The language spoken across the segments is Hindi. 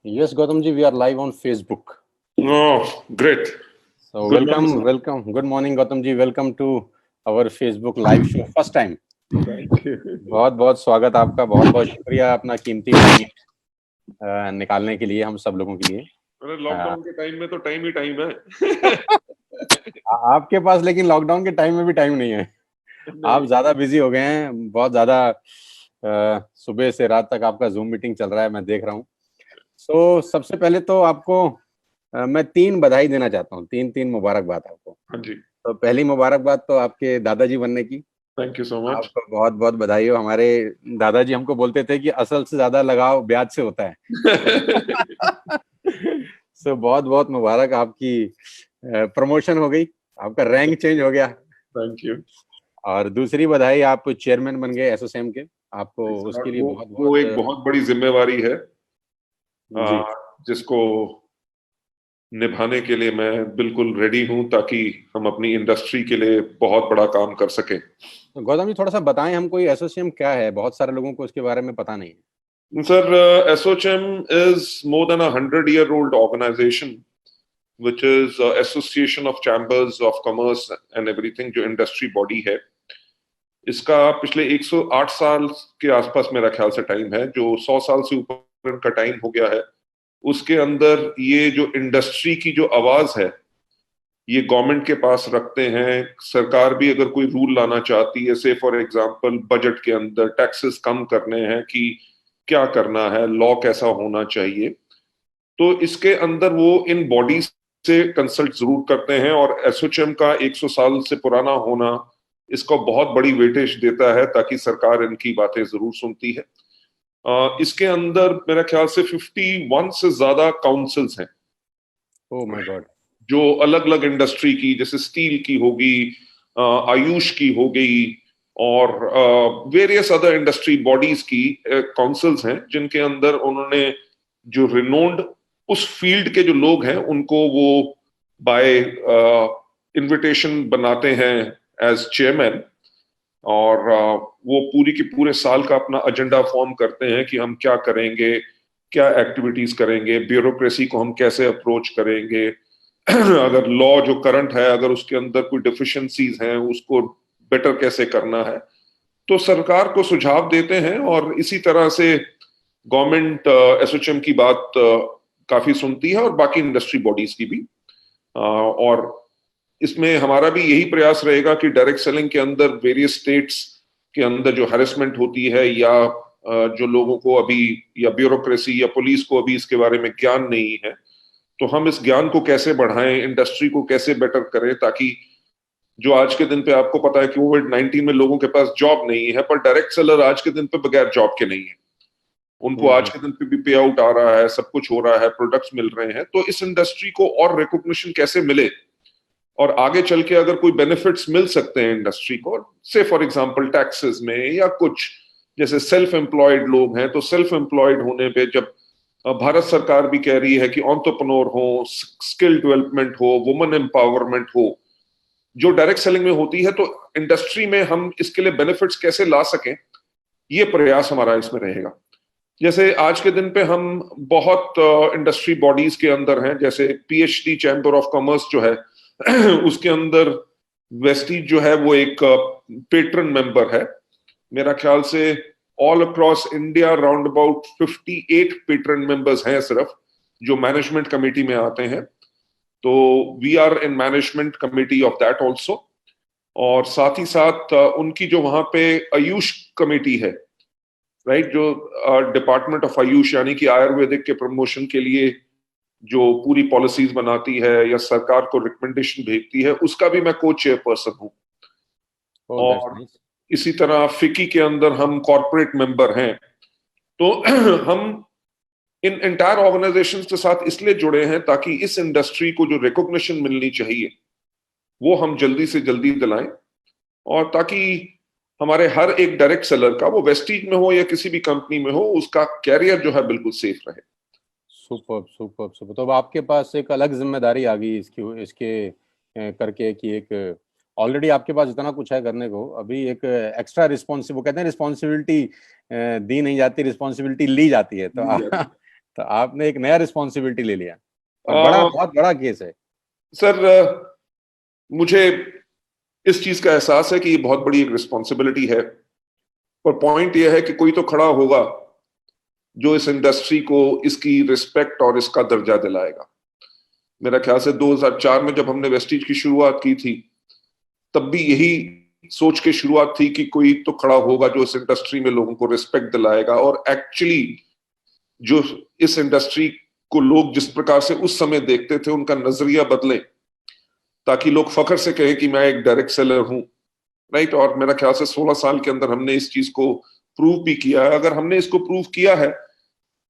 Yes, Gautam ji, we are live on Facebook. Oh, great. So Good morning, sir. welcome. Good morning, Gautam ji. Welcome to our Facebook live show. First time. Thank you. बहुत बहुत स्वागत आपका, बहुत बहुत शुक्रिया अपना कीमती टाइम निकालने के लिए हम सब लोगों के लिए। अरे लॉकडाउन के टाइम में तो टाइम ही टाइम है। आपके पास लेकिन लॉकडाउन के टाइम में भी टाइम नहीं है। आप ज्यादा बिजी हो गए हैं, बहुत ज्यादा सुबह से रात तक आपका जूम मीटिंग चल रहा है, मैं देख रहा हूँ। तो सबसे पहले तो आपको मैं 3 बधाई देना चाहता हूँ, 3 मुबारकबाद आपको। हाँ जी। तो पहली मुबारकबाद तो आपके दादाजी बनने की। Thank you so much. आपको बहुत बहुत बधाई हो। हमारे दादाजी हमको बोलते थे कि असल से ज्यादा लगाव ब्याज से होता है। सो बहुत बहुत मुबारक, आपकी प्रमोशन हो गई, आपका रैंक चेंज हो गया। Thank you. और दूसरी बधाई, आप चेयरमैन बन गए एसोचैम के। आपको उसके लिए बहुत वो एक बहुत बड़ी जिम्मेवारी है जी। जिसको निभाने के लिए मैं बिल्कुल रेडी हूं, ताकि हम अपनी इंडस्ट्री के लिए बहुत बड़ा काम कर सकें। तो गौतम जी थोड़ा सा बताएं हमको, ये एसोचैम क्या है? बहुत सारे लोगों को इसके बारे में पता नहीं है। Sir, ASSOCHAM is more than 100-year-old organization which is Association of Chambers of Commerce and Everything, जो इंडस्ट्री बॉडी है। इसका पिछले 108 साल के आसपास मेरा ख्याल से टाइम है, जो 100 साल से ऊपर का टाइम हो गया है। उसके अंदर ये जो इंडस्ट्री की जो आवाज है, ये गवर्नमेंट के पास रखते हैं। सरकार भी अगर कोई रूल लाना चाहती है, से फॉर एग्जांपल बजट के अंदर टैक्सेस कम करने हैं कि क्या करना है, लॉ कैसा होना चाहिए, तो इसके अंदर वो इन बॉडीज से कंसल्ट जरूर करते हैं। और एसोचैम का 100 साल से पुराना होना इसको बहुत बड़ी वेटेज देता है, ताकि सरकार इनकी बातें जरूर सुनती है। इसके अंदर मेरा ख्याल से 51 से ज्यादा काउंसिल्स हैं। Oh my God. जो अलग अलग इंडस्ट्री की, जैसे स्टील की होगी, आयुष की हो गई, और वेरियस अदर इंडस्ट्री बॉडीज की काउंसिल्स हैं, जिनके अंदर उन्होंने जो रिनोन्ड उस फील्ड के जो लोग हैं उनको वो बाय इनविटेशन बनाते हैं एज चेयरमैन। और वो पूरी की पूरे साल का अपना एजेंडा फॉर्म करते हैं कि हम क्या करेंगे, क्या एक्टिविटीज करेंगे, ब्यूरोक्रेसी को हम कैसे अप्रोच करेंगे, अगर लॉ जो करंट है अगर उसके अंदर कोई डिफिशिएंसीज हैं उसको बेटर कैसे करना है, तो सरकार को सुझाव देते हैं। और इसी तरह से गवर्नमेंट एसोचैम की बात काफी सुनती है, और बाकी इंडस्ट्री बॉडीज की भी। और इसमें हमारा भी यही प्रयास रहेगा कि डायरेक्ट सेलिंग के अंदर वेरियस स्टेट्स के अंदर जो हैरेसमेंट होती है, या जो लोगों को अभी, या ब्यूरोक्रेसी या पुलिस को अभी इसके बारे में ज्ञान नहीं है, तो हम इस ज्ञान को कैसे बढ़ाएं, इंडस्ट्री को कैसे बेटर करें, ताकि जो आज के दिन पे आपको पता है कि कोविड-19 में लोगों के पास जॉब नहीं है, पर डायरेक्ट सेलर आज के दिन पे बगैर जॉब के नहीं है। उनको आज के दिन पे भी पे आउट आ रहा है, सब कुछ हो रहा है, प्रोडक्ट्स मिल रहे हैं। तो इस इंडस्ट्री को और रिकॉग्निशन कैसे मिले, और आगे चल के अगर कोई बेनिफिट्स मिल सकते हैं इंडस्ट्री को, से फॉर एग्जांपल टैक्सेस में, या कुछ जैसे सेल्फ एम्प्लॉयड लोग हैं, तो सेल्फ एम्प्लॉयड होने पे जब भारत सरकार भी कह रही है कि एंटरप्रेन्योर हो, स्किल डेवलपमेंट हो, वुमेन एम्पावरमेंट हो, जो डायरेक्ट सेलिंग में होती है, तो इंडस्ट्री में हम इसके लिए बेनिफिट्स कैसे ला सकें, ये प्रयास हमारा इसमें रहेगा। जैसे आज के दिन पे हम बहुत इंडस्ट्री बॉडीज के अंदर हैं, जैसे पीएचडी चैम्बर ऑफ कॉमर्स जो है उसके अंदर वेस्टीज जो है वो एक पेट्रन मेंबर है। मेरा ख्याल से all across India round about 58 patron members हैं सिर्फ, जो मैनेजमेंट कमेटी में आते हैं। तो we are in management committee of that also. और साथ ही साथ उनकी जो वहां पे आयुष कमेटी है, राइट, जो डिपार्टमेंट ऑफ आयुष यानी कि आयुर्वेदिक के प्रमोशन के लिए जो पूरी पॉलिसीज बनाती है या सरकार को रिकमेंडेशन भेजती है, उसका भी मैं को चेयरपर्सन हूँ। और इसी तरह फिकी के अंदर हम कॉर्पोरेट मेंबर हैं। तो हम इन एंटायर ऑर्गेनाइजेशंस के साथ इसलिए जुड़े हैं ताकि इस इंडस्ट्री को जो रिकॉग्निशन मिलनी चाहिए वो हम जल्दी से जल्दी दिलाएं, और ताकि हमारे हर एक डायरेक्ट सेलर का, वो वेस्टीज में हो या किसी भी कंपनी में हो, उसका कैरियर जो है बिल्कुल सेफ रहे। Super super super. तो अब आपके पास एक अलग जिम्मेदारी आ गई इसके करके, कि एक ऑलरेडी आपके पास इतना कुछ है करने को, अभी एक एक्स्ट्रा रिस्पॉन्सिबिलिटी, वो कहते हैं रिस्पॉन्सिबिलिटी दी नहीं जाती, रिस्पॉन्सिबिलिटी ली जाती है। तो तो आपने एक नया रिस्पॉन्सिबिलिटी ले लिया और बहुत बड़ा केस है सर। मुझे इस चीज का एहसास है कि ये बहुत बड़ी एक रिस्पॉन्सिबिलिटी है, पर पॉइंट ये है कि कोई तो खड़ा होगा जो इस इंडस्ट्री को इसकी रिस्पेक्ट और इसका दर्जा दिलाएगा। मेरा ख्याल से 2004 में जब हमने वेस्टीज की शुरुआत की थी, तब भी यही सोच के शुरुआत थी कि कोई तो खड़ा होगा जो इस इंडस्ट्री में लोगों को रिस्पेक्ट दिलाएगा। और एक्चुअली जो इस इंडस्ट्री को लोग जिस प्रकार से उस समय देखते थे, उनका नजरिया बदले, ताकि लोग फख्र से कहें कि मैं एक डायरेक्ट सेलर हूं, राइट। और मेरा ख्याल से 16 साल के अंदर हमने इस चीज को प्रूव भी किया है। अगर हमने इसको प्रूव किया है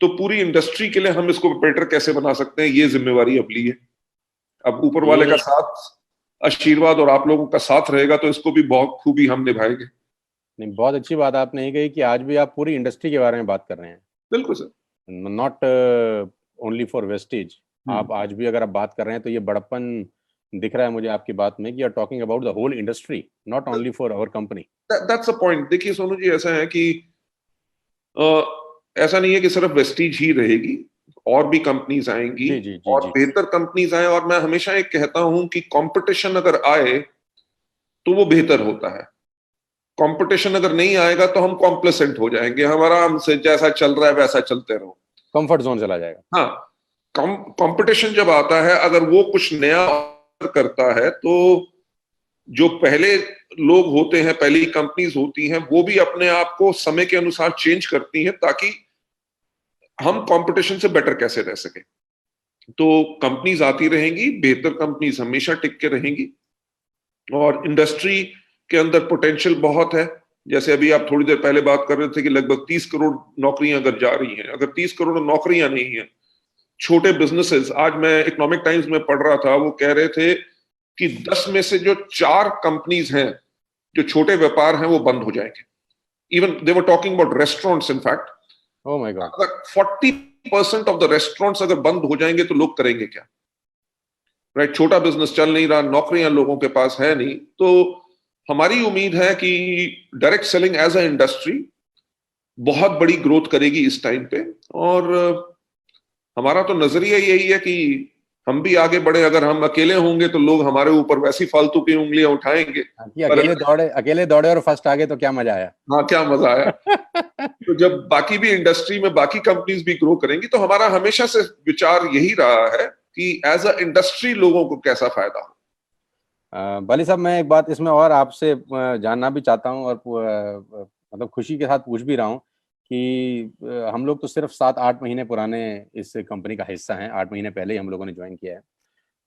तो पूरी इंडस्ट्री के लिए हम इसको बेटर कैसे बना सकते हैं, ये जिम्मेवारी अब ली है। अब ऊपर वाले का साथ, आशीर्वाद और आप लोगों का साथ रहेगा तो इसको भी बहुत खूबी हम निभाएंगे। नहीं, बहुत अच्छी बात आपने ये कही कि आज भी आप पूरी इंडस्ट्री के बारे में बात कर रहे हैं। बिल्कुल sir, not only for wastage. आप आज भी अगर आप बात कर रहे हैं तो ये बड़प्पन दिख रहा है मुझे आपकी बात में कि you are talking about the whole industry, not only for our company. That's a point. देखिए सोनू जी, ऐसा है कि ऐसा नहीं है कि सिर्फ वेस्टीज ही रहेगी, और भी कंपनीज आएंगी। जी, और बेहतर कंपनीज आए। और मैं हमेशा एक कहता हूं कि कंपटीशन अगर आए तो वो बेहतर होता है। कंपटीशन अगर नहीं आएगा तो हम कॉम्प्लेसेंट हो जाएंगे, हम आराम से जैसा चल रहा है वैसा चलते रहो, कंफर्ट जोन चला जाएगा। हाँ, कंपटीशन जब आता है, अगर वो कुछ नया करता है, तो जो पहले लोग होते हैं, पहली कंपनीज होती हैं, वो भी अपने आप को समय के अनुसार चेंज करती हैं ताकि हम कंपटीशन से बेटर कैसे रह सके। तो कंपनीज आती रहेंगी, बेहतर कंपनीज हमेशा टिक के रहेंगी। और इंडस्ट्री के अंदर पोटेंशियल बहुत है। जैसे अभी आप थोड़ी देर पहले बात कर रहे थे कि लगभग 30 करोड़ नौकरियां अगर जा रही हैं, अगर 30 करोड़ नौकरियां नहीं है, छोटे बिजनेसेस, आज मैं इकोनॉमिक टाइम्स में पढ़ रहा था, वो कह रहे थे कि 10 में से जो 4 कंपनीज हैं, जो छोटे व्यापार हैं, वो बंद हो जाएंगे। Even they were talking about restaurants in fact. Oh my God. अगर 40% ऑफ द रेस्टोरेंट्स अगर बंद हो जाएंगे तो लोग करेंगे क्या, राइट। छोटा बिजनेस चल नहीं रहा, नौकरियां लोगों के पास है नहीं। तो हमारी उम्मीद है कि direct selling as a industry बहुत बड़ी ग्रोथ करेगी इस टाइम पे। और हमारा तो नजरिया यही है कि हम भी आगे बढ़े। अगर हम अकेले होंगे तो लोग हमारे ऊपर वैसी फालतू की उंगलियां उठाएंगे कि अकेले दौड़े और फर्स्ट आगे तो क्या मजा आया। हाँ, क्या मजा आया। तो जब बाकी भी इंडस्ट्री में बाकी कंपनीज भी ग्रो करेंगी, तो हमारा हमेशा से विचार यही रहा है कि एज अ इंडस्ट्री लोगों को कैसा फायदा हो। बली साहब, मैं एक बात इसमें और आपसे जानना भी चाहता हूँ और मतलब खुशी के साथ पूछ भी रहा हूँ कि हम लोग तो सिर्फ 7-8 महीने पुराने इस कंपनी का हिस्सा हैं। 8 महीने पहले ही हम लोगों ने ज्वाइन किया है।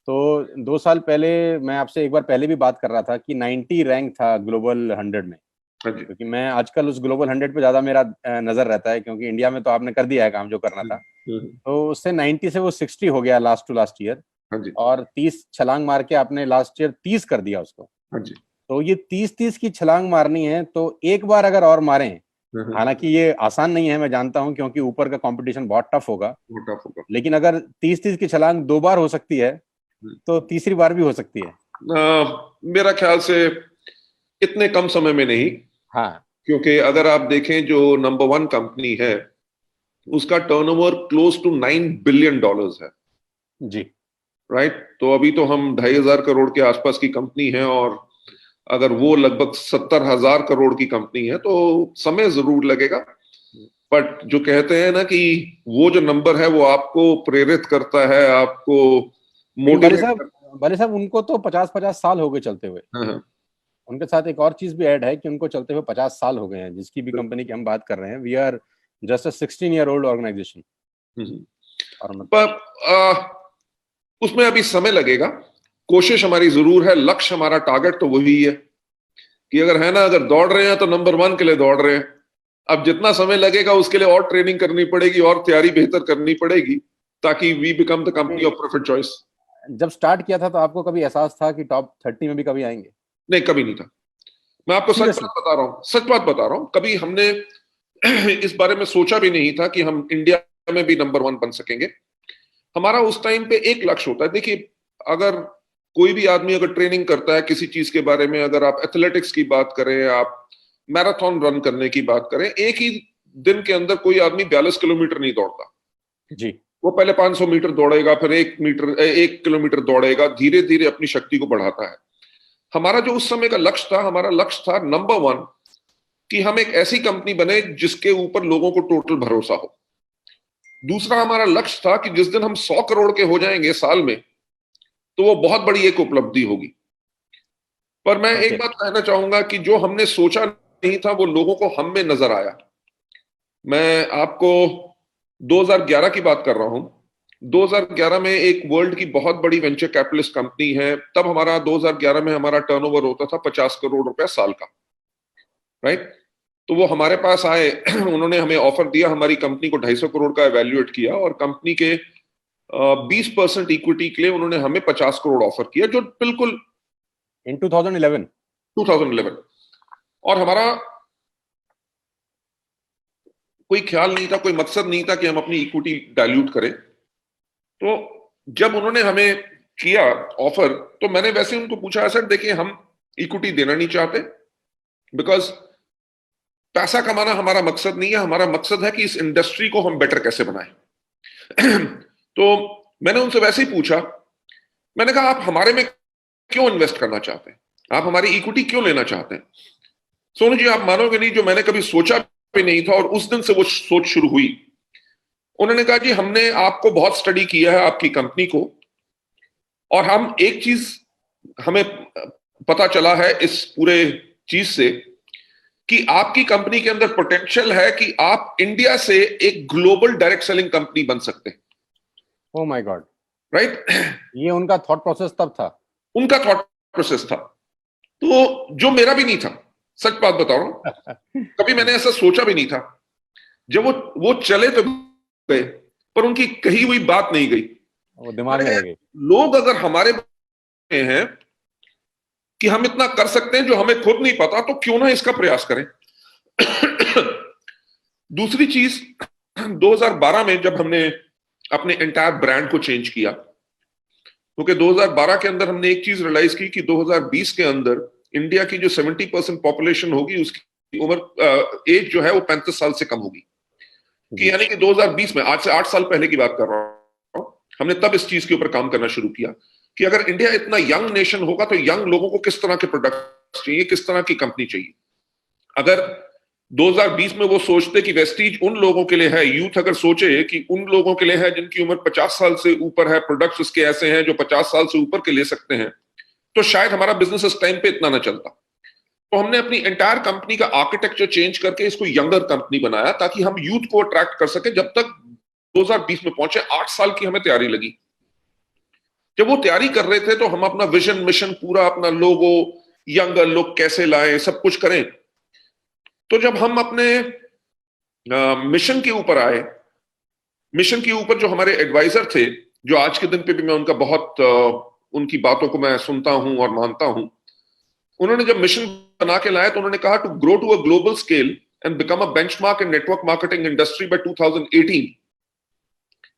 तो 2 साल पहले मैं आपसे एक बार पहले भी बात कर रहा था कि 90 रैंक था ग्लोबल 100 में, क्योंकि मैं आजकल उस ग्लोबल 100 पे ज़्यादा मेरा नज़र रहता है, क्योंकि इंडिया में तो आपने कर दिया है काम जो करना था। तो उससे 90 से वो 60 हो गया लास्ट टू लास्ट ईयर, और 30 छलांग मार के आपने लास्ट ईयर 30 कर दिया उसको। तो ये 30-30 की छलांग मारनी है तो एक बार अगर और मारें, हालांकि ये आसान नहीं है मैं जानता हूं, क्योंकि ऊपर का कंपटीशन बहुत टफ होगा, लेकिन अगर 30-30 की छलांग 2 बार हो सकती है तो तीसरी बार भी हो सकती है। मेरा ख्याल से इतने कम समय में नहीं। हाँ, क्योंकि अगर आप देखें जो नंबर 1 कंपनी है, उसका टर्नओवर क्लोज टू $9 बिलियन है जी, राइट। तो अभी तो हम 2,500 करोड़ के आसपास की कंपनी है, और अगर वो लगभग 70,000 करोड़ की कंपनी है तो समय जरूर लगेगा। बट जो कहते हैं ना कि वो जो नंबर है वो आपको प्रेरित करता है, आपको मोटिवेट। बले साहब उनको तो 50-50 साल हो गए चलते हुए। उनके साथ एक और चीज भी ऐड है कि उनको चलते हुए 50 साल हो गए हैं। जिसकी भी कंपनी की हम बात कर रहे हैं, we are just a 16-year-old organization. पर उसमें अभी समय लगेगा। कोशिश हमारी जरूर है, लक्ष्य हमारा, टारगेट तो वही है कि अगर है ना, अगर दौड़ रहे हैं तो नंबर 1 के लिए दौड़ रहे हैं। अब जितना समय लगेगा उसके लिए और ट्रेनिंग करनी पड़ेगी और तैयारी बेहतर करनी पड़ेगी, ताकि we become the company of preferred choice. जब स्टार्ट किया था तो आपको कभी एहसास था कि टॉप 30 में भी कभी आएंगे? नहीं, कभी नहीं था। मैं आपको सच बात बता रहा हूँ, सच बात बता रहा हूँ। कभी हमने इस बारे में सोचा भी नहीं था कि हम इंडिया में भी नंबर 1 बन सकेंगे। हमारा उस टाइम पे एक लक्ष्य होता है। देखिए, अगर कोई भी आदमी अगर ट्रेनिंग करता है किसी चीज के बारे में, अगर आप एथलेटिक्स की बात करें, आप मैराथन रन करने की बात करें, एक ही दिन के अंदर कोई आदमी 42 किलोमीटर नहीं दौड़ता। जी। वो पहले 500 मीटर दौड़ेगा, फिर 1 किलोमीटर दौड़ेगा, धीरे धीरे अपनी शक्ति को बढ़ाता है। हमारा जो उस समय का लक्ष्य था, हमारा लक्ष्य था नंबर 1 कि हम एक ऐसी कंपनी बने जिसके ऊपर लोगों को टोटल भरोसा हो। दूसरा हमारा लक्ष्य था कि जिस दिन हम 100 करोड़ के हो जाएंगे साल में, तो वो बहुत बड़ी एक उपलब्धि होगी। पर मैं एक बात कहना चाहूंगा कि जो हमने सोचा नहीं था वो लोगों को हम में नजर आया। मैं आपको 2011 की बात कर रहा हूं। 2011 में एक वर्ल्ड की बहुत बड़ी वेंचर कैपिटलिस्ट कंपनी है, तब हमारा 2011 में हमारा टर्नओवर होता था 50 करोड़ रुपया साल का, राइट। तो वो हमारे पास आए, उन्होंने हमें ऑफर दिया, हमारी कंपनी को 250 करोड़ का एवेल्युएट किया और कंपनी के 20% इक्विटी के लिए उन्होंने हमें 50 करोड़ ऑफर किया, जो बिल्कुल इन 2011 और हमारा कोई ख्याल नहीं था, कोई मकसद नहीं था कि हम अपनी इक्विटी डाइल्यूट करें। तो जब उन्होंने हमें किया ऑफर, तो मैंने वैसे उनको पूछा, सर देखिए हम इक्विटी देना नहीं चाहते, बिकॉज पैसा कमाना हमारा मकसद नहीं है, हमारा मकसद है कि इस इंडस्ट्री को हम बेटर कैसे बनाएं। तो मैंने उनसे वैसे ही पूछा, मैंने कहा आप हमारे में क्यों इन्वेस्ट करना चाहते हैं, आप हमारी इक्विटी क्यों लेना चाहते हैं। सोनू जी, आप मानोगे नहीं, जो मैंने कभी सोचा भी नहीं था और उस दिन से वो सोच शुरू हुई। उन्होंने कहा कि हमने आपको बहुत स्टडी किया है, आपकी कंपनी को, और हम एक चीज हमें पता चला है इस पूरे चीज से कि आपकी कंपनी के अंदर पोटेंशियल है कि आप इंडिया से एक ग्लोबल डायरेक्ट सेलिंग कंपनी बन सकते हैं। Oh my God, right. ये उनका थॉट प्रोसेस तब था? उनका थॉट प्रोसेस था, तो जो मेरा भी नहीं था, सच बात बता रहा हूं। कभी मैंने ऐसा सोचा भी नहीं था। जब वो चले तो गए, पर उनकी कही हुई बात नहीं गई, वो दिमाग में रह गई। लोग अगर हमारे में हैं कि हम इतना कर सकते हैं जो हमें खुद नहीं पता, तो क्यों ना इसका प्रयास करें। दूसरी चीज, 2012 में जब हमने अपने एंटायर ब्रांड को चेंज किया, क्योंकि 2012 के अंदर हमने एक चीज रियलाइज की कि 2020 के अंदर इंडिया की जो 70% पॉपुलेशन होगी, उसकी उम्र एज जो है वो 35 साल से कम होगी। कि यानी कि 2020 में, आज से 8 साल पहले की बात कर रहा हूं, हमने तब इस चीज के ऊपर काम करना शुरू किया कि अगर इंडिया इतना यंग नेशन होगा तो यंग लोगों को किस तरह के प्रोडक्ट चाहिए, किस तरह की कंपनी चाहिए। अगर 2020 में वो सोचते कि वेस्टीज उन लोगों के लिए है, यूथ अगर सोचे कि उन लोगों के लिए है जिनकी उम्र 50 साल से ऊपर है, प्रोडक्ट्स उसके ऐसे हैं जो 50 साल से ऊपर के ले सकते हैं, तो शायद हमारा बिजनेस इस टाइम पे इतना ना चलता। तो हमने अपनी एंटायर कंपनी का आर्किटेक्चर चेंज करके इसको यंगर कंपनी बनाया, ताकि हम यूथ को अट्रैक्ट कर सके। जब तक 2020 में पहुंचे, 8 साल की हमें तैयारी लगी। जब वो तैयारी कर रहे थे तो हम अपना विजन मिशन, पूरा अपना लोगो, यंगर लुक कैसे लाएं, सब कुछ करें। तो जब हम अपने मिशन के ऊपर आए, मिशन के ऊपर जो हमारे एडवाइजर थे, जो आज के दिन पे भी मैं उनका बहुत उनकी बातों को मैं सुनता हूं और मानता हूं, उन्होंने जब मिशन बना के लाया तो उन्होंने कहा to grow to a global scale and become a benchmark in network marketing industry by 2018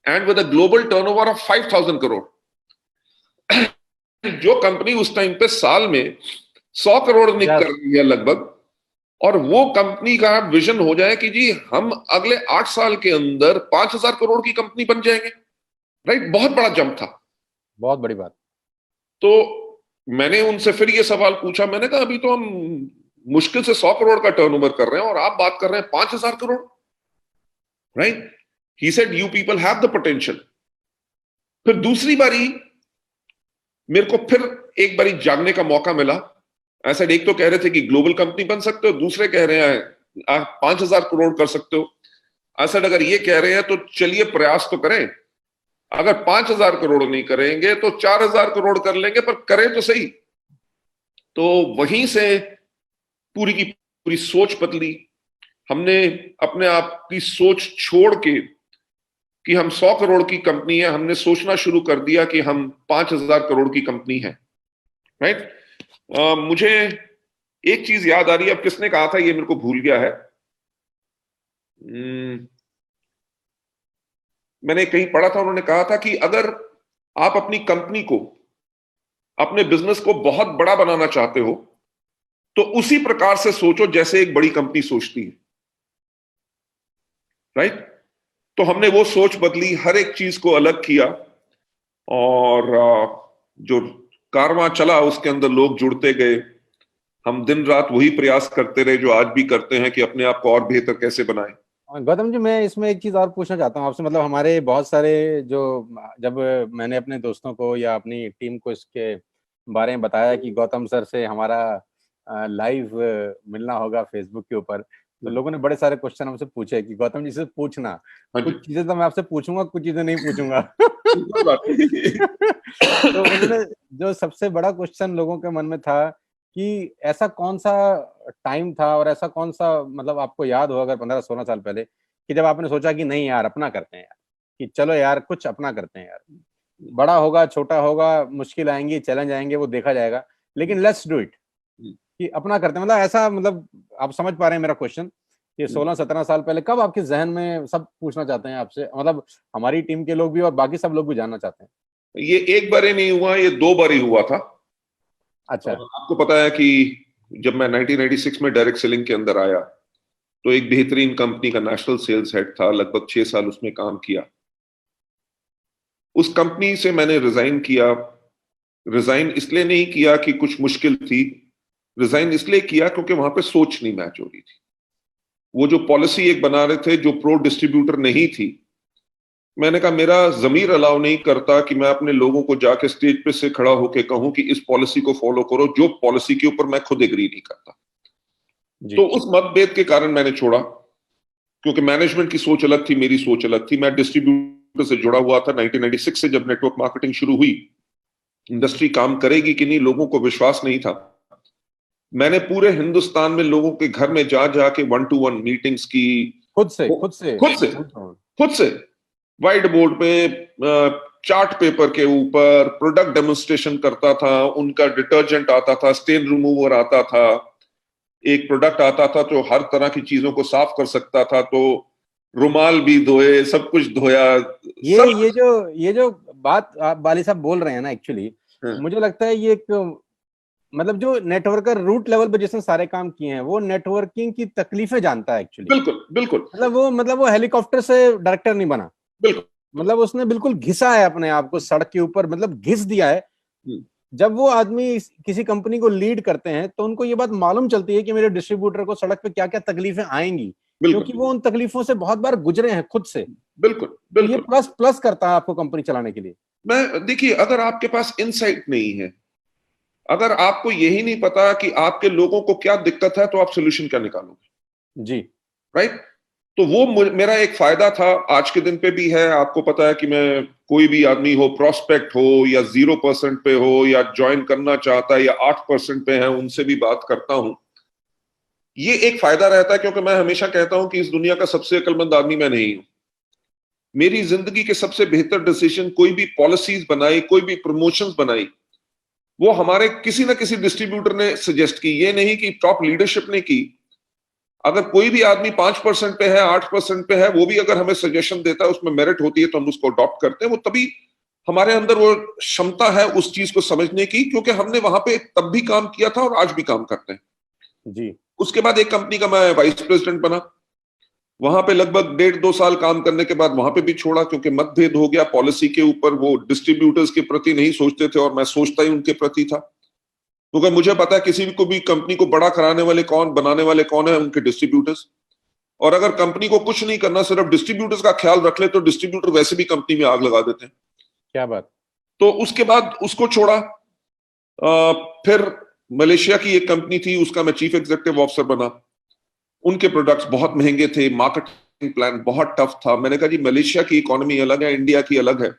and with a global turnover of 5,000 crore. जो कंपनी उस टाइम पे साल में 100 करोड़ निकल रही है लगभग, और वो कंपनी का विजन हो जाए कि जी हम अगले 8 साल के अंदर 5,000 करोड़ की कंपनी बन जाएंगे, राइट। बहुत बड़ा जंप था, बहुत बड़ी बात। तो मैंने उनसे फिर ये सवाल पूछा, मैंने कहा अभी तो हम मुश्किल से 100 करोड़ का टर्नओवर कर रहे हैं और आप बात कर रहे हैं 5,000 crore, right. He said you people have the potential. फिर दूसरी बारी मेरे को फिर एक बारी जागने का मौका मिला। ऐसा एक तो कह रहे थे कि ग्लोबल कंपनी बन सकते हो, दूसरे कह रहे हैं आप 5,000 करोड़ कर सकते हो। ऐसा अगर ये कह रहे हैं तो चलिए प्रयास तो करें। अगर 5,000 करोड़ नहीं करेंगे तो 4,000 करोड़ कर लेंगे, पर करें तो सही। तो वहीं से पूरी की पूरी सोच बदली। हमने अपने आप की सोच छोड़ के कि हम 100 करोड़ की कंपनी है, हमने सोचना शुरू कर दिया कि हम 5,000 करोड़ की कंपनी है, राइट। मुझे एक चीज याद आ रही है, अब किसने कहा था ये मेरे को भूल गया है। मैंने कहीं पढ़ा था, उन्होंने कहा था कि अगर आप अपनी कंपनी को, अपने बिजनेस को बहुत बड़ा बनाना चाहते हो तो उसी प्रकार से सोचो जैसे एक बड़ी कंपनी सोचती है, राइट। तो हमने वो सोच बदली, हर एक चीज को अलग किया, और जो कारवां चला उसके अंदर लोग जुड़ते गए। हम दिन रात वही प्रयास करते रहे जो आज भी करते हैं कि अपने आप को और बेहतर कैसे बनाएं। गौतम जी, मैं इसमें एक चीज और पूछना चाहता हूँ आपसे। मतलब हमारे बहुत सारे जो, जब मैंने अपने दोस्तों को या अपनी टीम को इसके बारे में बताया कि गौतम सर से हमारा लाइव मिलना होगा फेसबुक के ऊपर, तो लोगों ने बड़े सारे क्वेश्चन हमसे पूछे कि गौतम जी से पूछना, हाँ जी, कुछ चीजें तो मैं आपसे पूछूंगा, कुछ चीजें नहीं पूछूंगा। कोई बात नहीं। तो उन्होंने, जो सबसे बड़ा क्वेश्चन लोगों के मन में था कि ऐसा कौन सा टाइम था और ऐसा कौन सा, मतलब आपको याद हो अगर 15-16 साल पहले, कि जब आपने सोचा कि नहीं यार अपना करते हैं यार, कि चलो यार कुछ अपना करते हैं यार, बड़ा होगा छोटा होगा, मुश्किल आएंगी चैलेंज आएंगे वो देखा जाएगा, लेकिन लेट्स डू इट, कि अपना करते हैं। मतलब ऐसा, मतलब आप समझ पा रहे हैं मेरा क्वेश्चन? ये 16-17 साल पहले कब आपके जहन में, सब पूछना चाहते हैं आपसे, मतलब हमारी टीम के लोग भी और बाकी सब लोग भी जानना चाहते हैं। ये एक बार ही नहीं हुआ, ये 2 बार ही हुआ था। अच्छा। आपको पता है कि जब मैं 1996 में डायरेक्ट सेलिंग के अंदर आया, तो एक बेहतरीन कंपनी का नेशनल सेल्स हेड था, लगभग 6 साल उसमें काम किया। उस कंपनी से मैंने रिजाइन किया। रिजाइन इसलिए नहीं किया कि कुछ मुश्किल थी, रिजाइन इसलिए किया क्योंकि वहां पे सोच नहीं मैच हो रही थी। वो जो पॉलिसी एक बना रहे थे जो प्रो डिस्ट्रीब्यूटर नहीं थी, मैंने कहा मेरा जमीर अलाउ नहीं करता कि मैं अपने लोगों को जाके स्टेज पे से खड़ा होकर कहूं कि इस पॉलिसी को फॉलो करो, जो पॉलिसी के ऊपर मैं खुद एग्री नहीं करता। जी। तो उस मतभेद के कारण मैंने छोड़ा, क्योंकि मैनेजमेंट की सोच अलग थी, मेरी सोच अलग थी। मैं डिस्ट्रीब्यूटर से जुड़ा हुआ था 1996 से, जब नेटवर्क मार्केटिंग शुरू हुई। इंडस्ट्री काम करेगी कि नहीं, लोगों को विश्वास नहीं था। मैंने पूरे हिंदुस्तान में लोगों के घर में जा जाके 1-to-1 मीटिंग्स की, खुद से खुद से खुद से खुद से व्हाइट बोर्ड पे, चार्ट पेपर के ऊपर प्रोडक्ट डेमोन्स्ट्रेशन करता था। उनका डिटर्जेंट आता था, स्टेन रिमूवर आता था, एक प्रोडक्ट आता था जो हर तरह की चीजों को साफ कर सकता था, तो रुमाल भी धोए, सब कुछ धोया, ये सब। ये जो बात आप बाली साहब बोल रहे हैं ना, एक्चुअली मुझे लगता है ये एक, मतलब जो नेटवर्कर रूट लेवल पे जिसने सारे काम किए हैं, वो नेटवर्किंग की तकलीफें जानता है एक्चुअली। बिल्कुल बिल्कुल। मतलब वो हेलीकॉप्टर से डायरेक्टर नहीं बना, बिल्कुल। मतलब उसने बिल्कुल घिसा है अपने आप को सड़क के ऊपर, मतलब घिस दिया है। जब वो आदमी किसी कंपनी को लीड करते हैं तो उनको ये बात मालूम चलती है कि मेरे डिस्ट्रीब्यूटर को सड़क पे क्या क्या तकलीफें आएंगी, क्योंकि वो उन तकलीफों से बहुत बार गुजरे हैं खुद से। बिल्कुल तो ये बिल्कुल। प्लस प्लस करता है आपको कंपनी चलाने के लिए। मैं देखिए, अगर आपके पास इनसाइट नहीं है, अगर आपको यही नहीं पता कि आपके लोगों को क्या दिक्कत है, तो आप सोल्यूशन क्या निकालोगे? जी। राइट। तो वो मेरा एक फायदा था, आज के दिन पे भी है। आपको पता है कि मैं, कोई भी आदमी हो, प्रोस्पेक्ट हो या 0% पे हो या ज्वाइन करना चाहता है या 8% पे है, उनसे भी बात करता हूं। ये एक फायदा रहता है, क्योंकि मैं हमेशा कहता हूं कि इस दुनिया का सबसे अक्लमंद आदमी मैं नहीं हूं। मेरी जिंदगी के सबसे बेहतर डिसीजन, कोई भी पॉलिसीज बनाई, कोई भी प्रमोशंस बनाई, वो हमारे किसी ना किसी डिस्ट्रीब्यूटर ने सजेस्ट की, ये नहीं कि टॉप लीडरशिप ने की। अगर कोई भी आदमी 5% पे है, 8% पे है, वो भी अगर हमें सजेशन देता है, उसमें मेरिट होती है, तो हम उसको अडॉप्ट करते हैं। वो तभी हमारे अंदर वो क्षमता है उस चीज को समझने की, क्योंकि हमने वहां पे तब भी काम किया था और आज भी काम करते हैं। जी। उसके बाद एक कंपनी का मैं वाइस प्रेसिडेंट बना। वहां पे लगभग 1.5-2 साल काम करने के बाद वहां पे भी छोड़ा, क्योंकि मतभेद हो गया पॉलिसी के ऊपर। वो डिस्ट्रीब्यूटर्स के प्रति नहीं सोचते थे और मैं सोचता ही उनके प्रति था, क्योंकि मुझे पता है किसी को भी कंपनी को बड़ा कराने वाले कौन, बनाने वाले कौन है, उनके डिस्ट्रीब्यूटर्स। और अगर कंपनी को कुछ नहीं करना, सिर्फ डिस्ट्रीब्यूटर्स का ख्याल रख ले, तो डिस्ट्रीब्यूटर वैसे भी कंपनी में आग लगा देते हैं। क्या बात। तो उसके बाद उसको छोड़ा। फिर मलेशिया की एक कंपनी थी, उसका मैं चीफ एग्जीक्यूटिव ऑफिसर बना। उनके प्रोडक्ट्स बहुत महंगे थे, मार्केटिंग प्लान बहुत टफ था। मैंने कहा जी, मलेशिया की इकोनॉमी अलग है, इंडिया की अलग है।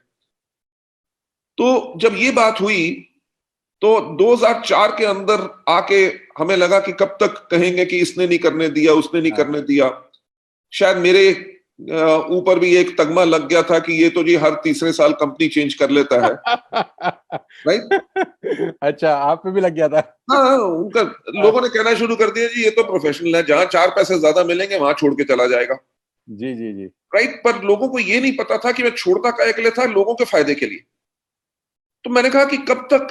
तो जब ये बात हुई, तो 2004 के अंदर आके हमें लगा कि कब तक कहेंगे कि इसने नहीं करने दिया, उसने नहीं करने दिया। शायद मेरे ऊपर भी एक तगमा लग गया था कि ये तो जी हर तीसरे साल कंपनी चेंज कर लेता है। राइट। अच्छा, आप पे भी लग गया था। हाँ, उनका, लोगों ने कहना शुरू कर दिया जी ये तो प्रोफेशनल है, जहां 4 पैसे ज्यादा मिलेंगे वहां छोड़ के चला जाएगा। जी जी जी। राइट। पर लोगों को ये नहीं पता था कि मैं छोड़ता काहे के लिए था, लोगों के फायदे के लिए। तो मैंने कहा कि कब तक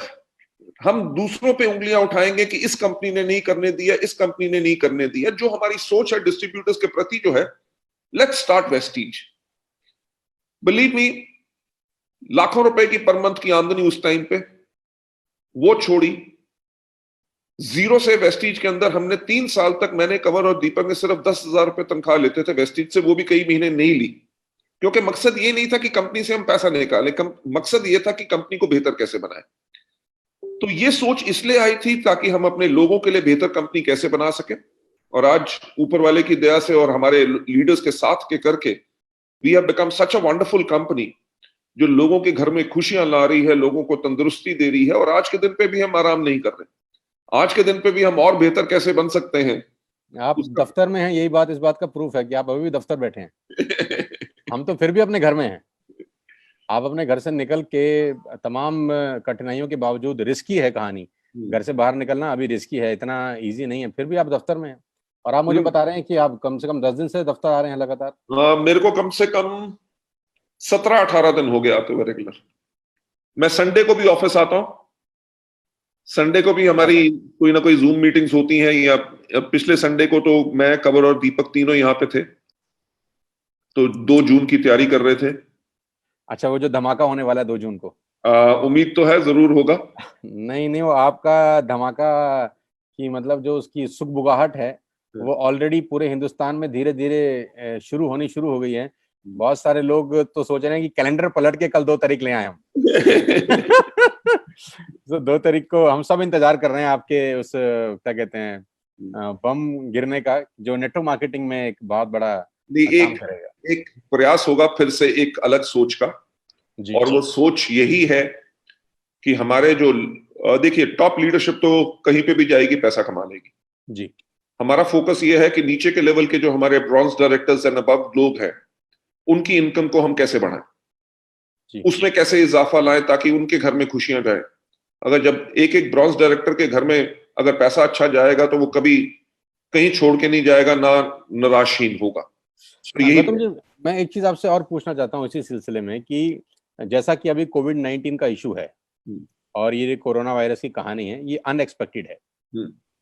हम दूसरों पे उंगलियां उठाएंगे कि इस कंपनी ने नहीं करने दिया, इस कंपनी ने नहीं करने दिया। जो हमारी सोच है डिस्ट्रीब्यूटर्स के प्रति जो है, let's start Vestige. Believe me, लाखों रुपए की पर मंथ की आमदनी उस टाइम पे वो छोड़ी। जीरो से वेस्टीज के अंदर हमने 3 साल तक, मैंने, कंवर और दीपक ने सिर्फ 10,000 रुपए तनख्वाह लेते थे वेस्टीज से, वो भी कई महीने नहीं ली, क्योंकि मकसद ये नहीं था कि कंपनी से हम पैसा निकालें, मकसद ये था कि कंपनी को बेहतर कैसे बनाए। तो ये सोच इसलिए आई थी ताकि हम अपने लोगों के लिए बेहतर कंपनी कैसे बना सके। और आज ऊपर वाले की दया से और हमारे लीडर्स के साथ के करके we have become such a wonderful company, जो लोगों के घर में खुशियां ला रही है, लोगों को तंदुरुस्ती दे रही है। और आज के दिन पे भी हम आराम नहीं कर रहे, आज के दिन पे भी हम और बेहतर कैसे बन सकते हैं। आप दफ्तर में हैं, यही बात इस बात का प्रूफ है कि आप अभी भी दफ्तर बैठे हैं। हम तो फिर भी अपने घर में हैं। आप अपने घर से निकल के, तमाम कठिनाइयों के बावजूद, रिस्की है कहानी, घर से बाहर निकलना अभी रिस्की है, इतना इजी नहीं है, फिर भी आप दफ्तर में हैं। और आप मुझे बता रहे हैं कि आप कम से कम 10 दिन से दफ्तर आ रहे हैं लगातार। मेरे को कम से कम 17-18 दिन हो गए आते हुए रेगुलर। मैं संडे को भी ऑफिस आता हूं, संडे को भी हमारी कोई ना कोई जूम मीटिंग्स होती हैं। या पिछले संडे को तो मैं, कंवर और दीपक तीनों यहाँ पे थे, तो 2 जून की तैयारी कर रहे थे। अच्छा, वो जो धमाका होने वाला है 2 जून को, उम्मीद तो है जरूर होगा। नहीं नहीं, वो आपका धमाका की मतलब जो उसकी सुगबुगाहट है वो ऑलरेडी पूरे हिंदुस्तान में धीरे धीरे शुरू हो गई है। बहुत सारे लोग तो सोच रहे हैं कि कैलेंडर पलट के कल 2 तारीख ले आए हम। तो 2 तारीख को हम सब इंतजार कर रहे हैं आपके उस, क्या कहते हैं, बम गिरने का, जो नेटवर्क मार्केटिंग में एक बहुत बड़ा काम करेगा। एक प्रयास होगा फिर से एक अलग सोच का, और वो सोच यही है कि हमारे जो, देखिए, टॉप लीडरशिप तो कहीं पे भी जाएगी, पैसा कमा लेगी जी। हमारा फोकस ये है कि नीचे के लेवल के जो हमारे ब्रॉन्ज डायरेक्टर्स एंड अबव लोग हैं, उनकी इनकम को हम कैसे बढ़ाएं, उसमें कैसे इजाफा लाएं ताकि उनके घर में खुशियां जाए। अगर जब एक एक ब्रॉन्ज डायरेक्टर के घर में अगर पैसा अच्छा जाएगा तो वो कभी कहीं छोड़ के नहीं जाएगा, ना निराशहीन होगा। तो यही मैं एक चीज आपसे और पूछना चाहता हूँ इसी सिलसिले में कि जैसा कि अभी कोविड-19 का इशू है और ये कोरोना वायरस की कहानी है, ये अनएक्सपेक्टेड है,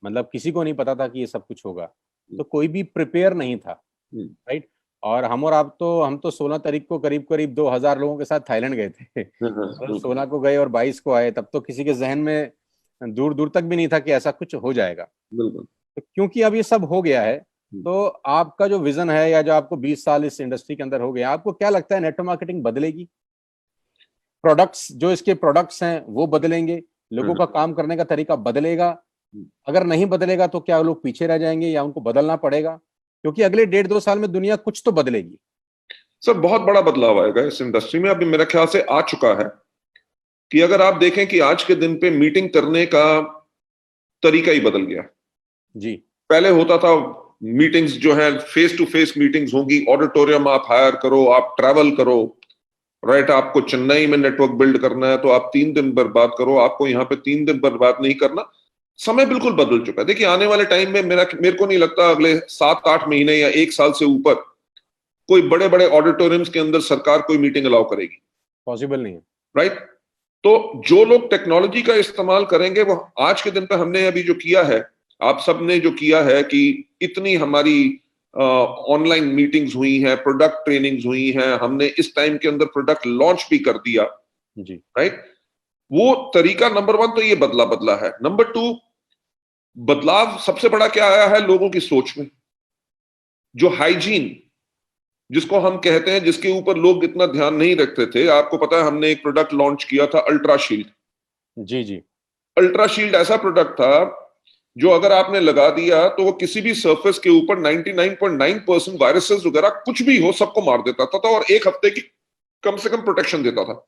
मतलब किसी को नहीं पता था कि ये सब कुछ होगा, तो कोई भी प्रिपेयर नहीं था, राइट। और आप तो, हम तो 16 तारीख को करीब 2000 लोगों के साथ थाईलैंड गए थे। 16 को गए और 22 को आए, तब तो किसी के जहन में दूर दूर तक भी नहीं था कि ऐसा कुछ हो जाएगा। बिल्कुल। तो क्योंकि अब ये सब हो गया है, तो आपका जो विजन है, या जो आपको 20 साल इस इंडस्ट्री के अंदर हो गया, आपको क्या लगता है नेटवर्क मार्केटिंग बदलेगी? प्रोडक्ट्स, जो इसके प्रोडक्ट्स हैं वो बदलेंगे, लोगों का काम करने का तरीका बदलेगा? अगर नहीं बदलेगा तो क्या लोग पीछे रह जाएंगे या उनको बदलना पड़ेगा? क्योंकि अगले 1.5-2 साल में दुनिया कुछ तो बदलेगी। सर, बहुत बड़ा बदलाव आएगा इस इंडस्ट्री में। अभी मेरे ख्याल से आ चुका है कि अगर आप देखें कि आज के दिन पे मीटिंग करने का तरीका ही बदल गया जी। पहले होता था मीटिंग्स जो है फेस टू फेस मीटिंग्स होंगी, ऑडिटोरियम आप हायर करो, आप ट्रैवल करो, राइट। आपको चेन्नई में नेटवर्क बिल्ड करना है तो आप 3 दिन बर्बाद करो, आपको यहाँ पे 3 दिन बर्बाद नहीं करना। समय बिल्कुल बदल चुका है। देखिए, आने वाले टाइम में मेरे को नहीं लगता अगले 7-8 महीने या 1 साल से ऊपर कोई बड़े बड़े ऑडिटोरियम्स के अंदर सरकार कोई मीटिंग अलाउ करेगी। पॉसिबल नहीं है, राइट। तो जो लोग टेक्नोलॉजी का इस्तेमाल करेंगे, वो आज के दिन पे हमने अभी जो किया है, आप सब ने जो किया है कि इतनी हमारी ऑनलाइन मीटिंग्स हुई हैं, प्रोडक्ट ट्रेनिंग्स हुई हैं, हमने इस टाइम के अंदर प्रोडक्ट लॉन्च भी कर दिया जी, राइट। वो तरीका नंबर 1 तो ये बदला है। नंबर 2, बदलाव सबसे बड़ा क्या आया है लोगों की सोच में। जो हाइजीन जिसको हम कहते हैं, जिसके ऊपर लोग इतना ध्यान नहीं रखते थे, आपको पता है हमने एक प्रोडक्ट लॉन्च किया था, अल्ट्रा शील्ड। जी जी। अल्ट्रा शील्ड ऐसा प्रोडक्ट था जो अगर आपने लगा दिया तो वो किसी भी सरफेस के ऊपर 99.9% वायरसेस वगैरह कुछ भी हो सबको मार देता था और 1 हफ्ते की कम से कम प्रोटेक्शन देता था।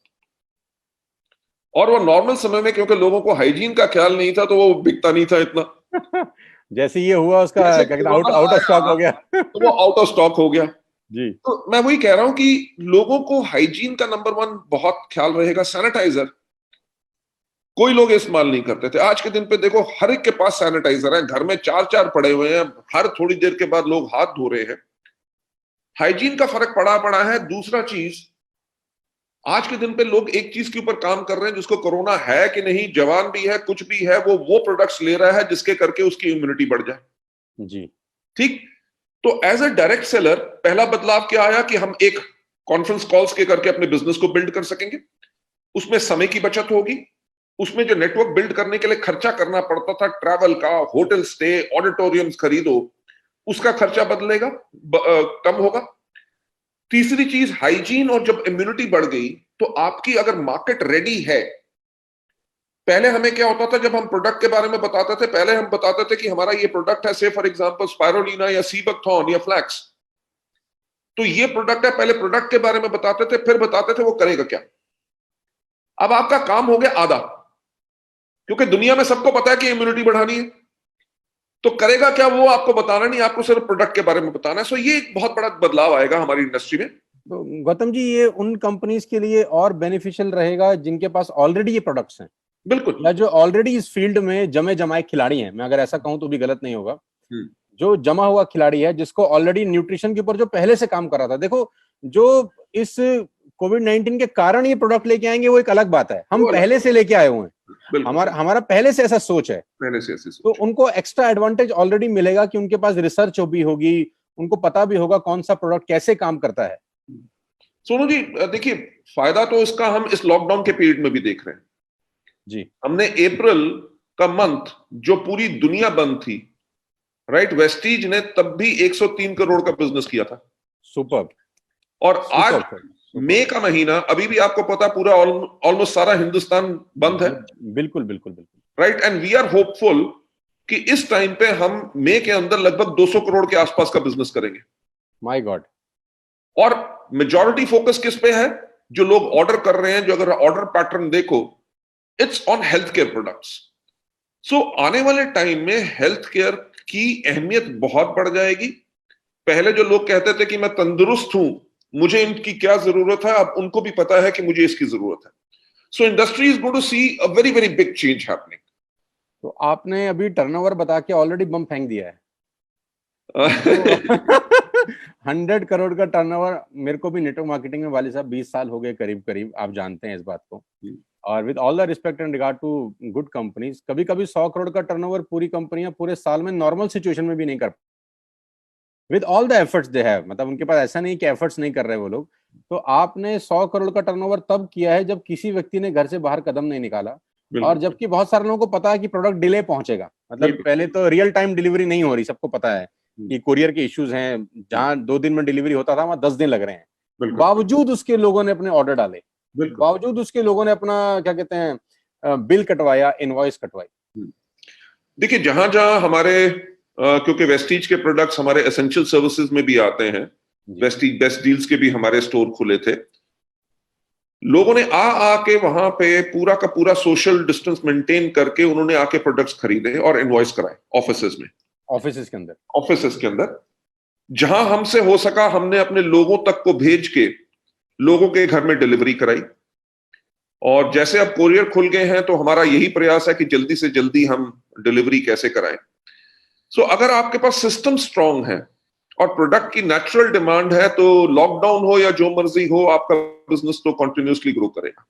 और वो नॉर्मल समय में, क्योंकि लोगों को हाइजीन का ख्याल नहीं था, तो वो बिकता नहीं था इतना। जैसे ये हुआ उसका आउट ऑफ स्टॉक हो गया तो वो आउट ऑफ स्टॉक हो गया जी। तो मैं वही कह रहा हूं कि लोगों को हाइजीन का नंबर 1 बहुत ख्याल रहेगा। सैनिटाइजर कोई लोग इस्तेमाल नहीं करते थे, आज के दिन पे देखो हर एक के पास सैनिटाइजर है, घर में 4 पड़े हुए हैं, हर थोड़ी देर के बाद लोग हाथ धो रहे हैं। हाइजीन का फर्क पड़ा है। दूसरा चीज, आज के दिन पे लोग एक चीज के ऊपर काम कर रहे हैं, जिसको कोरोना है कि नहीं, जवान भी है, कुछ भी है, वो प्रोडक्ट्स ले रहा है जिसके करके उसकी इम्यूनिटी बढ़ जाए जी। ठीक। तो एज अ डायरेक्ट सेलर पहला बदलाव क्या आया कि हम एक कॉन्फ्रेंस कॉल्स के करके अपने बिजनेस को बिल्ड कर सकेंगे। उसमें समय की बचत होगी, उसमें जो नेटवर्क बिल्ड करने के लिए खर्चा करना पड़ता था, ट्रैवल का, होटल स्टे, ऑडिटोरियम्स खरीदो, उसका खर्चा बदलेगा, कम होगा। तीसरी चीज हाइजीन, और जब इम्यूनिटी बढ़ गई तो आपकी अगर मार्केट रेडी है, पहले हमें क्या होता था जब हम प्रोडक्ट के बारे में बताते थे, पहले हम बताते थे कि हमारा ये प्रोडक्ट है, से फॉर एग्जांपल स्पाइरोलिना या सीबकथॉर्न या फ्लैक्स, तो ये प्रोडक्ट है, पहले प्रोडक्ट के बारे में बताते थे, फिर बताते थे वो करेगा क्या। अब आपका काम हो गया आधा, क्योंकि दुनिया में सबको पता है कि इम्यूनिटी बढ़ानी है, तो करेगा क्या वो आपको बताना नहीं, आपको सिर्फ प्रोडक्ट के बारे में बताना है। सो ये एक बहुत बड़ा बदलाव आएगा हमारी इंडस्ट्री में। तो गौतम जी, ये उन कंपनीज के लिए और बेनिफिशियल रहेगा जिनके पास ऑलरेडी ये प्रोडक्ट्स हैं, बिल्कुल, या जो ऑलरेडी इस फील्ड में जमे जमाए खिलाड़ी हैं, मैं अगर ऐसा कहूं तो भी गलत नहीं होगा, जो जमा हुआ खिलाड़ी है, जिसको ऑलरेडी न्यूट्रिशन के ऊपर जो पहले से काम कर रहा था। देखो, जो इस कोविड-19 के कारण ये प्रोडक्ट लेके आएंगे वो एक अलग बात है, हम पहले से लेके आए हुए हैं, हमारा पहले से ऐसा सोच है, पहले से ऐसी सोच, तो उनको एक्स्ट्रा एडवांटेज ऑलरेडी मिलेगा कि उनके पास रिसर्च भी होगी, उनको पता भी होगा कौन सा प्रोडक्ट कैसे काम करता है। सोनू जी देखिए, फायदा तो इसका हम इस लॉकडाउन के पीरियड में भी देख रहे हैं जी। हमने अप्रैल का मंथ जो पूरी दुनिया बंद थी, राइट, वेस्टीज ने तब भी 103 करोड़ का बिजनेस किया था। सुपर। और आज मई का महीना, अभी भी आपको पता पूरा ऑलमोस्ट सारा हिंदुस्तान बंद है। बिल्कुल बिल्कुल बिल्कुल, right, and we are hopeful कि इस टाइम पे हम मई के अंदर लगभग 200 करोड़ के आसपास का बिजनेस करेंगे। My God. और मेजॉरिटी फोकस किस पे है, जो लोग ऑर्डर कर रहे हैं, जो अगर ऑर्डर पैटर्न देखो, it's on health care products. So आने वाले टाइम में हेल्थ केयर की अहमियत बहुत बढ़ जाएगी। पहले जो लोग कहते थे कि मैं तंदुरुस्त हूं, मुझे इनकी क्या जरूरत है, अब उनको भी पता है कि मुझे इसकी जरूरत है। So industry is going to see a very very big change happening. तो आपने अभी टर्नओवर बता के ऑलरेडी बम फेंक दिया है। 100 करोड़ का टर्नओवर, मेरे को भी नेटवर्क मार्केटिंग में वाले साहब 20 साल हो गए करीब करीब, आप जानते हैं इस बात को। और with all the respect and regard to good companies, कभी कभी 100 करोड़ का टर्नओवर पूरी कंपनियां पूरे साल में नॉर्मल सिचुएशन में भी नहीं कर, with all the efforts they have, मतलब उनके पास ऐसा नहीं कि एफर्ट्स नहीं कर रहे वो लोग। तो आपने 100 करोड़ का टर्नओवर तब किया है जब किसी व्यक्ति ने घर से बाहर कदम नहीं निकाला, और जबकि बहुत सारे लोगों को पता है कि प्रोडक्ट डिले पहुंचेगा, मतलब पहले तो रियल टाइम डिलीवरी नहीं हो रही, सबको पता है कि कुरियर के इश्यूज हैं, जहां 2 दिन में डिलीवरी होता था वहां 10 दिन लग रहे हैं, बावजूद उसके लोगों ने अपने ऑर्डर डाले, बावजूद उसके लोगों ने अपना क्या कहते हैं बिल कटवाया, इनवॉइस कटवाई। देखिए, जहां जहां हमारे क्योंकि वेस्टीज के प्रोडक्ट्स हमारे एसेंशियल सर्विसेज में भी आते हैं, वेस्टीज बेस्ट डील्स के भी हमारे स्टोर खुले थे, लोगों ने आके वहां पे पूरा का पूरा सोशल डिस्टेंस मेंटेन करके उन्होंने आके प्रोडक्ट्स खरीदे और इनवॉइस कराए ऑफिसेज में, ऑफिसेज के अंदर जहां हमसे हो सका हमने अपने लोगों तक को भेज के लोगों के घर में डिलीवरी कराई। और जैसे अब कोरियर खुल गए हैं तो हमारा यही प्रयास है कि जल्दी से जल्दी हम डिलीवरी कैसे कराएं। सो अगर आपके पास सिस्टम स्ट्रांग है और प्रोडक्ट की नेचुरल डिमांड है, तो लॉकडाउन हो या जो मर्जी हो, आपका बिजनेस तो कंटिन्यूअसली ग्रो करेगा,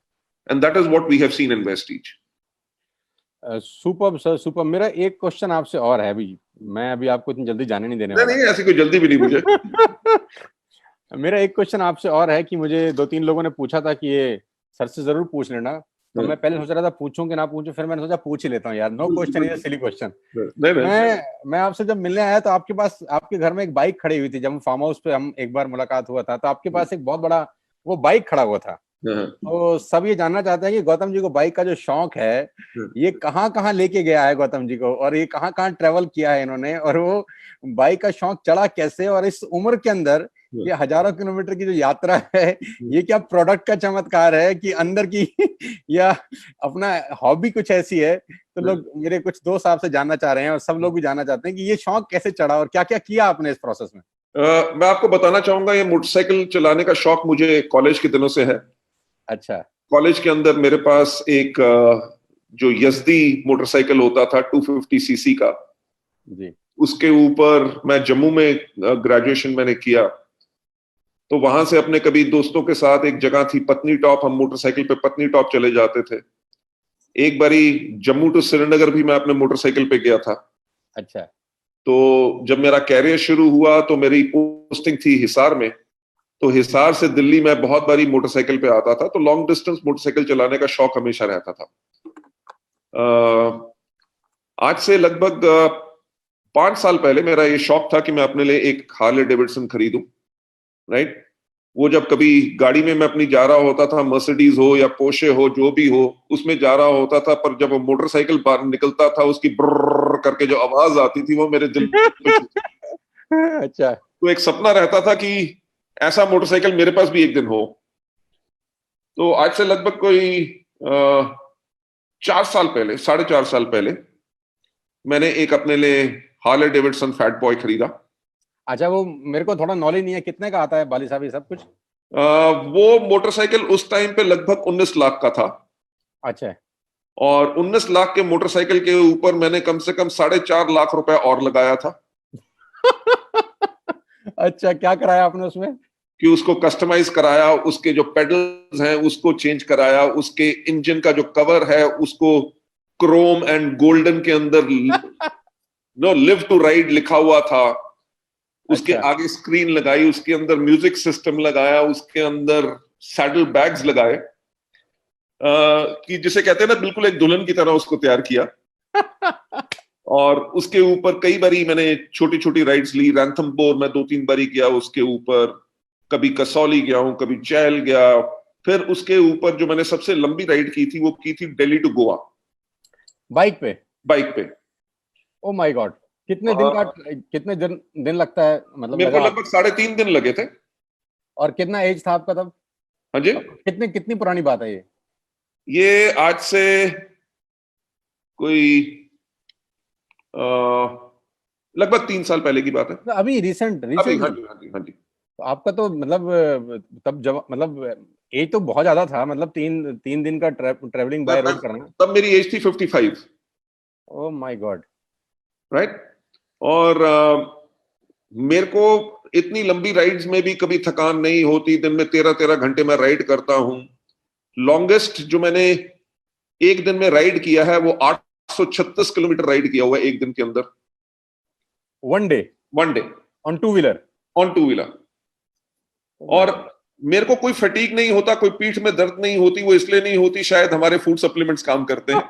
and that is what we have seen in Vestige. Super sir, super. मेरा एक क्वेश्चन आपसे और है, अभी मैं अभी आपको इतनी जल्दी जाने नहीं देने वाला। नहीं, ऐसी कोई जल्दी भी नहीं मुझे। मेरा एक क्वेश्चन आपसे और है कि मुझे 2-3 लोगों ने पूछा था कि ये सर से जरूर पूछ लेना, तो मैं पहले सोच रहा था पूछूं कि ना पूछूं, फिर मैंने सोचा पूछ ही लेता हूँ यार, no question is a silly question. मैं आपसे जब मिलने आया तो आपके पास, आपके घर में एक बाइक खड़ी हुई थी, जब फार्म हाउस पे हम एक बार मुलाकात हुआ था, तो आपके पास एक बहुत बड़ा वो बाइक खड़ा हुआ था। तो सब ये जानना चाहते हैं कि गौतम जी को बाइक का जो शौक है, ये कहाँ कहाँ लेके गया है गौतम जी को, और ये कहाँ कहाँ ट्रेवल किया है इन्होंने, और वो बाइक का शौक चढ़ा कैसे, और इस उम्र के अंदर ये हजारों किलोमीटर की जो यात्रा है, ये क्या प्रोडक्ट का चमत्कार है कि अंदर की या अपना हॉबी कुछ ऐसी है। तो लोग, मेरे कुछ दोस्त आपसे जानना चाह रहे हैं और सब लोग भी जानना चाहते हैं कि ये शौक कैसे चढ़ा और क्या क्या किया आपने इस प्रोसेस में। मैं आपको बताना चाहूंगा, ये मोटरसाइकिल चलाने का शौक मुझे कॉलेज के दिनों से है। अच्छा। कॉलेज के अंदर मेरे पास एक जो यज़दी मोटरसाइकिल होता था 250 सीसी का जी, उसके ऊपर मैं जम्मू में ग्रेजुएशन मैंने किया, तो वहां से अपने कभी दोस्तों के साथ एक जगह थी पत्नी टॉप, हम मोटरसाइकिल पे पत्नी टॉप चले जाते थे। एक बारी जम्मू टू श्रीनगर भी मैं अपने मोटरसाइकिल पे गया था। अच्छा। तो जब मेरा कैरियर शुरू हुआ तो मेरी पोस्टिंग थी हिसार में, तो हिसार से दिल्ली में बहुत बारी मोटरसाइकिल पे आता था, तो लॉन्ग डिस्टेंस मोटरसाइकिल चलाने का शौक हमेशा रहता था। आज से लगभग 5 साल पहले मेरा ये शौक था कि मैं अपने लिए एक हार्ले डेविडसन खरीदूं, राइट। वो जब कभी गाड़ी में मैं अपनी जा रहा होता था, मर्सिडीज हो या पोर्शे हो, जो भी हो, उसमें जा रहा होता था, पर जब वो मोटरसाइकिल बाहर निकलता था, उसकी ब्रर करके जो आवाज आती थी, वो मेरे दिल पे अच्छा। तो एक सपना रहता था कि ऐसा मोटरसाइकिल मेरे पास भी एक दिन हो। तो आज से लगभग कोई 4 साल पहले, 4.5 साल पहले, मैंने एक अपने लिए हार्ले डेविडसन फैट बॉय खरीदा। अच्छा, वो मेरे को थोड़ा नॉलेज नहीं है, कितने का आता है बाली साहब ये सब कुछ? वो मोटरसाइकिल उस टाइम पे लगभग 19 लाख का था। अच्छा। और 19 लाख के मोटरसाइकिल के ऊपर मैंने कम से कम 4.5 लाख रुपए और लगाया था। अच्छा, क्या कराया आपने उसमें? कि उसको कस्टमाइज कराया, उसके जो पेडल्स हैं उसको चेंज कराया, उसके इंजन का जो कवर है उसको क्रोम एंड गोल्डन के अंदर लिव टू राइड लिखा हुआ था। उसके अच्छा। आगे स्क्रीन लगाई, उसके अंदर म्यूजिक सिस्टम लगाया, उसके अंदर सैडल बैग्स लगाए, कि जिसे कहते हैं ना, बिल्कुल एक दुल्हन की तरह उसको तैयार किया। और उसके ऊपर कई बारी मैंने छोटी छोटी राइड्स ली। रैंथमबोर में 2-3 बारी गया उसके ऊपर, कभी कसौली गया हूं, कभी चैल गया। फिर उसके ऊपर जो मैंने सबसे लंबी राइड की थी, वो की थी दिल्ली टू गोवा बाइक पे? बाइक पे। ओ माय गॉड, कितने दिन लगता है, मतलब मेरे को लगा लगभग 3.5 दिन लगे थे। और कितना एज था आपका तब? हाँ जी। कितनी पुरानी बात है ये? ये आज से कोई लगभग 3 साल पहले की बात है। तो अभी रिसेंट अभी, हाँ रिसेंटली? जी, हाँ जी, हाँ जी। तो आपका तो मतलब तब जब मतलब एज तो बहुत ज्यादा था, मतलब तीन दिन का ट्रेवलिंग बाय रोड करना। तब मेरी एज थी 55। Oh my God. राइट। और मेरे को इतनी लंबी राइड्स में भी कभी थकान नहीं होती। दिन में 13-13 घंटे में राइड करता हूं। लॉन्गेस्ट जो मैंने एक दिन में राइड किया है, वो 836 किलोमीटर राइड किया हुआ है एक दिन के अंदर। One day on two wheeler? On two wheeler. और मेरे को कोई फटीग नहीं होता, कोई पीठ में दर्द नहीं होती। वो इसलिए नहीं होती, शायद हमारे फूड सप्लीमेंट्स काम करते हैं।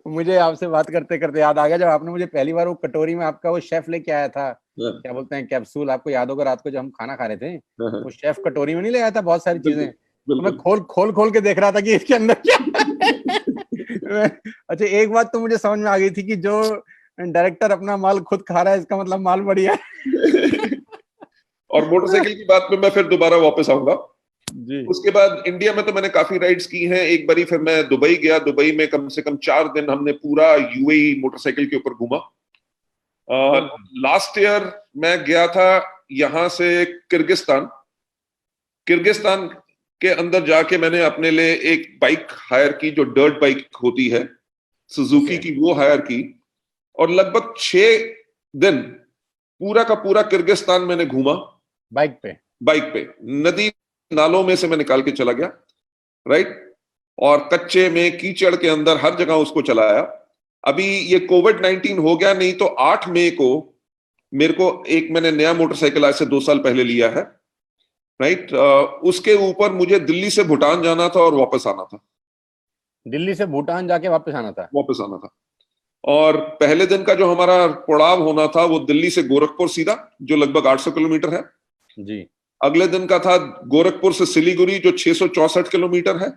मुझे आपसे बात करते करते याद आ गया, जब आपने मुझे पहली बार वो कटोरी में आपका वो शेफ लेके आया था, क्या बोलते हैं, कैप्सूल, आपको याद होगा, रात को जब हम खाना खा रहे थे, वो शेफ कटोरी में नहीं ले आया था बहुत सारी चीजें? तो मैं खोल के देख रहा था कि इसके अंदर क्या है। अच्छा, एक बात तो मुझे समझ में आ गई थी कि जो डायरेक्टर अपना माल खुद खा रहा है, इसका मतलब माल बढ़िया है। और मोटरसाइकिल की बात में मैं फिर दोबारा वापस आऊंगा जी। उसके बाद। इंडिया में तो मैंने काफी राइड्स की हैं। एक बारी फिर मैं दुबई गया। दुबई में कम से कम 4 दिन हमने पूरा यूएई मोटरसाइकिल के ऊपर घूमा। लास्ट ईयर मैं गया था यहां से किर्गिस्तान के अंदर जाके मैंने अपने लिए एक बाइक हायर की, जो डर्ट बाइक होती है सुजुकी की, वो हायर की। और लगभग 6 दिन पूरा का पूरा किर्गिस्तान मैंने घूमा बाइक पे। नदी नालों में से मैं निकाल के चला गया, राइट। और कच्चे में, कीचड़ के अंदर, हर जगह उसको चलाया। अभी ये कोविड-19 हो गया, नहीं तो 8 मई को मेरे को मैंने नया मोटरसाइकिल आज से 2 साल पहले लिया है, राइट। उसके ऊपर मुझे दिल्ली से भूटान जाना था और वापस आना था। दिल्ली से भूटान जाके वापस आना था। और पहले दिन का जो हमारा पड़ाव होना था, वो दिल्ली से गोरखपुर सीधा, जो लगभग 800 किलोमीटर है जी। अगले दिन का था गोरखपुर से सिलीगुड़ी, जो 664 किलोमीटर है।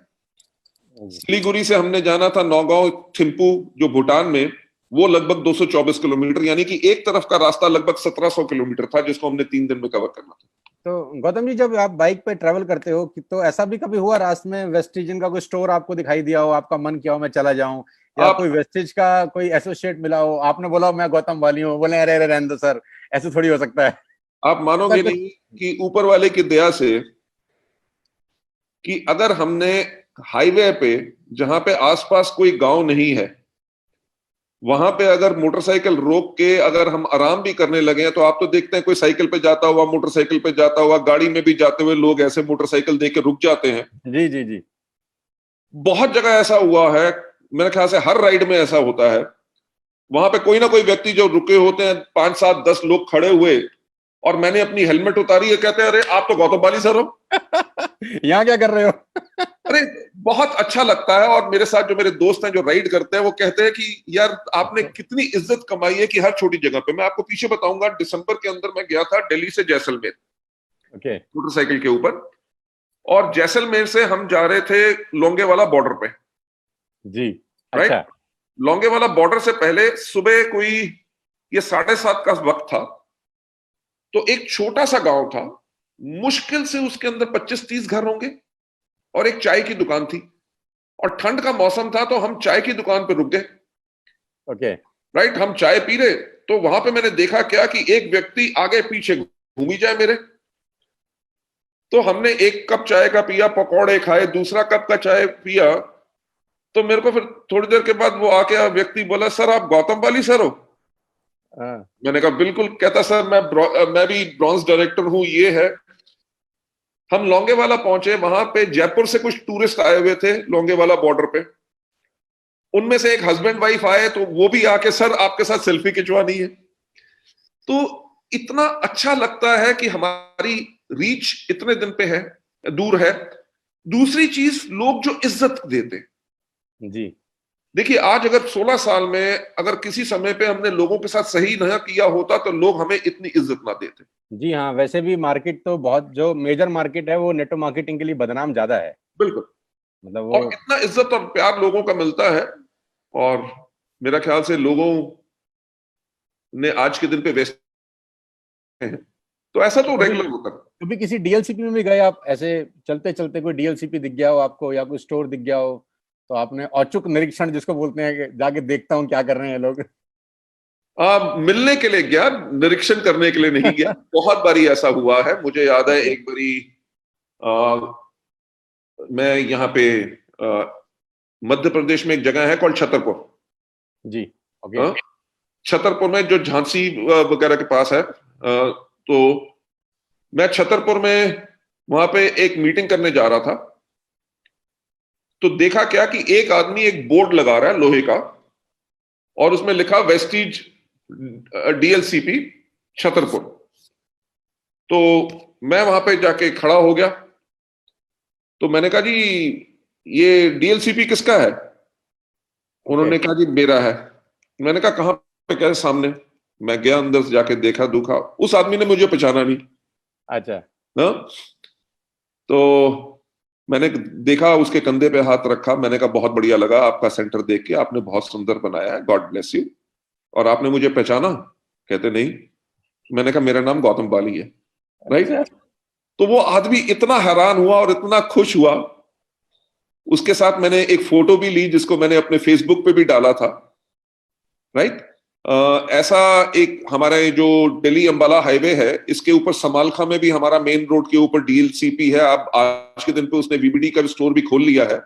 सिलीगुड़ी से हमने जाना था नौगांव थिम्पू, जो भूटान में, वो लगभग 224 किलोमीटर, यानी कि एक तरफ का रास्ता लगभग 1700 किलोमीटर था, जिसको हमने 3 दिन में कवर करना था। तो गौतम जी, जब आप बाइक पे ट्रेवल करते हो, तो ऐसा भी कभी हुआ रास्ते में वेस्टिजन का कोई स्टोर आपको दिखाई दिया हो, आपका मन किया हो मैं चला जाऊं, या कोई वेस्टिज का कोई एसोसिएट मिला हो, आपने बोला मैं गौतम वाली हूँ, बोले अरे अरे रहने दो सर, ऐसे थोड़ी हो सकता है? आप मानोगे नहीं कि ऊपर वाले की दया से, कि अगर हमने हाईवे पे, जहां पे आसपास कोई गांव नहीं है, वहां पे अगर मोटरसाइकिल रोक के अगर हम आराम भी करने लगे हैं, तो आप तो देखते हैं कोई साइकिल पे जाता हुआ, मोटरसाइकिल पे जाता हुआ, गाड़ी में भी जाते हुए लोग ऐसे मोटरसाइकिल देख के रुक जाते हैं। जी जी जी। बहुत जगह ऐसा हुआ है, मेरे ख्याल से हर राइड में ऐसा होता है। वहां पे कोई ना कोई व्यक्ति जो रुके होते हैं, 5, 7, 10 लोग खड़े हुए, और मैंने अपनी हेलमेट उतारी है, कहते हैं अरे आप तो गौतम बाली सर हो। यहाँ क्या कर रहे हो? अरे बहुत अच्छा लगता है। और मेरे साथ जो मेरे दोस्त हैं जो राइड करते हैं वो कहते हैं कि यार आपने कितनी इज्जत कमाई है कि हर छोटी जगह पे। मैं आपको पीछे बताऊंगा, दिसंबर के अंदर मैं गया था दिल्ली से जैसलमेर ओके। मोटरसाइकिल के ऊपर, और जैसलमेर से हम जा रहे थे लोंगेवाला बॉर्डर पे। जी। राइट। अच्छा। लोंगेवाला बॉर्डर से पहले सुबह कोई ये 7:30 का वक्त था, तो एक छोटा सा गांव था, मुश्किल से उसके अंदर 25-30 घर होंगे, और एक चाय की दुकान थी, और ठंड का मौसम था, तो हम चाय की दुकान पे रुक गए। ओके। राइट। हम चाय पी रहे, तो वहां पे मैंने देखा क्या कि एक व्यक्ति आगे पीछे घूमी जाए मेरे। तो हमने एक कप चाय का पिया, पकौड़े खाए, दूसरा कप का चाय पिया, तो मेरे को फिर थोड़ी देर के बाद वो आके व्यक्ति बोला, सर आप गौतम बाली सर हो? मैंने कहा बिल्कुल। कहता सर मैं भी ब्रॉन्ज डायरेक्टर हूं, ये है। हम लोंगेवाला पहुंचे, वहां पे जयपुर से कुछ टूरिस्ट आए हुए थे लोंगेवाला बॉर्डर पे। उनमें से एक हस्बैंड वाइफ आए, तो वो भी आके सर आपके साथ सेल्फी खिंचवानी है। तो इतना अच्छा लगता है कि हमारी रीच इतने दिन पे है, दूर है। दूसरी चीज, लोग जो इज्जत देते। जी। देखिए आज अगर 16 साल में अगर किसी समय पे हमने लोगों के साथ सही नहीं किया होता तो लोग हमें इतनी इज्जत ना देते। जी हाँ, वैसे भी मार्केट तो बहुत, जो मेजर मार्केट है वो नेटवर्क मार्केटिंग के लिए बदनाम ज्यादा है। बिल्कुल। मतलब और वो इतना इज्जत और प्यार लोगों का मिलता है, और मेरा ख्याल से लोगों ने आज के दिन पे वैसे हैं, तो ऐसा तो कभी रेगुलर होता है। कभी किसी डीएलसीपी में भी गए आप, ऐसे चलते चलते कोई डीएलसीपी दिख गया हो आपको, या कोई स्टोर दिख गया हो, तो आपने औचुक निरीक्षण जिसको बोलते हैं कि जाके देखता हूँ क्या कर रहे हैं लोग? मिलने के लिए गया, निरीक्षण करने के लिए नहीं गया। बहुत बारी ऐसा हुआ है, मुझे याद है ओके। एक बारी मैं यहाँ पे आ, मध्य प्रदेश में एक जगह है कॉल्ड छतरपुर। जी। ओके। हाँ? छतरपुर में जो झांसी वगैरह के पास है, तो मैं छतरपुर में वहां पे एक मीटिंग करने जा रहा था, तो देखा क्या कि एक आदमी एक बोर्ड लगा रहा है लोहे का, और उसमें लिखा वेस्टीज डीएलसीपी छतरपुर। तो मैं वहां पे जाके खड़ा हो गया, तो मैंने कहा जी ये डीएलसीपी किसका है? ओके। उन्होंने कहा जी मेरा है। मैंने कहा कहां पे? क्या सामने। मैं गया अंदर से, जाके देखा दुखा, उस आदमी ने मुझे पहचाना नहीं। अच्छा। हाँ? तो मैंने देखा, उसके कंधे पे हाथ रखा, मैंने कहा बहुत बढ़िया लगा आपका सेंटर देख के, आपने बहुत सुंदर बनाया है, गॉड ब्लेस यू। और आपने मुझे पहचाना? कहते नहीं। मैंने कहा मेरा नाम गौतम बाली है। अच्छा। राइट। तो वो आदमी इतना हैरान हुआ और इतना खुश हुआ। उसके साथ मैंने एक फोटो भी ली, जिसको मैंने अपने फेसबुक पे भी डाला था। राइट। ऐसा एक हमारा ये जो दिल्ली अंबाला हाईवे है, इसके ऊपर समालखा में भी हमारा मेन रोड के ऊपर डीएलसीपी है। अब आज के दिन पे उसने वीबीडी का भी स्टोर भी खोल लिया है।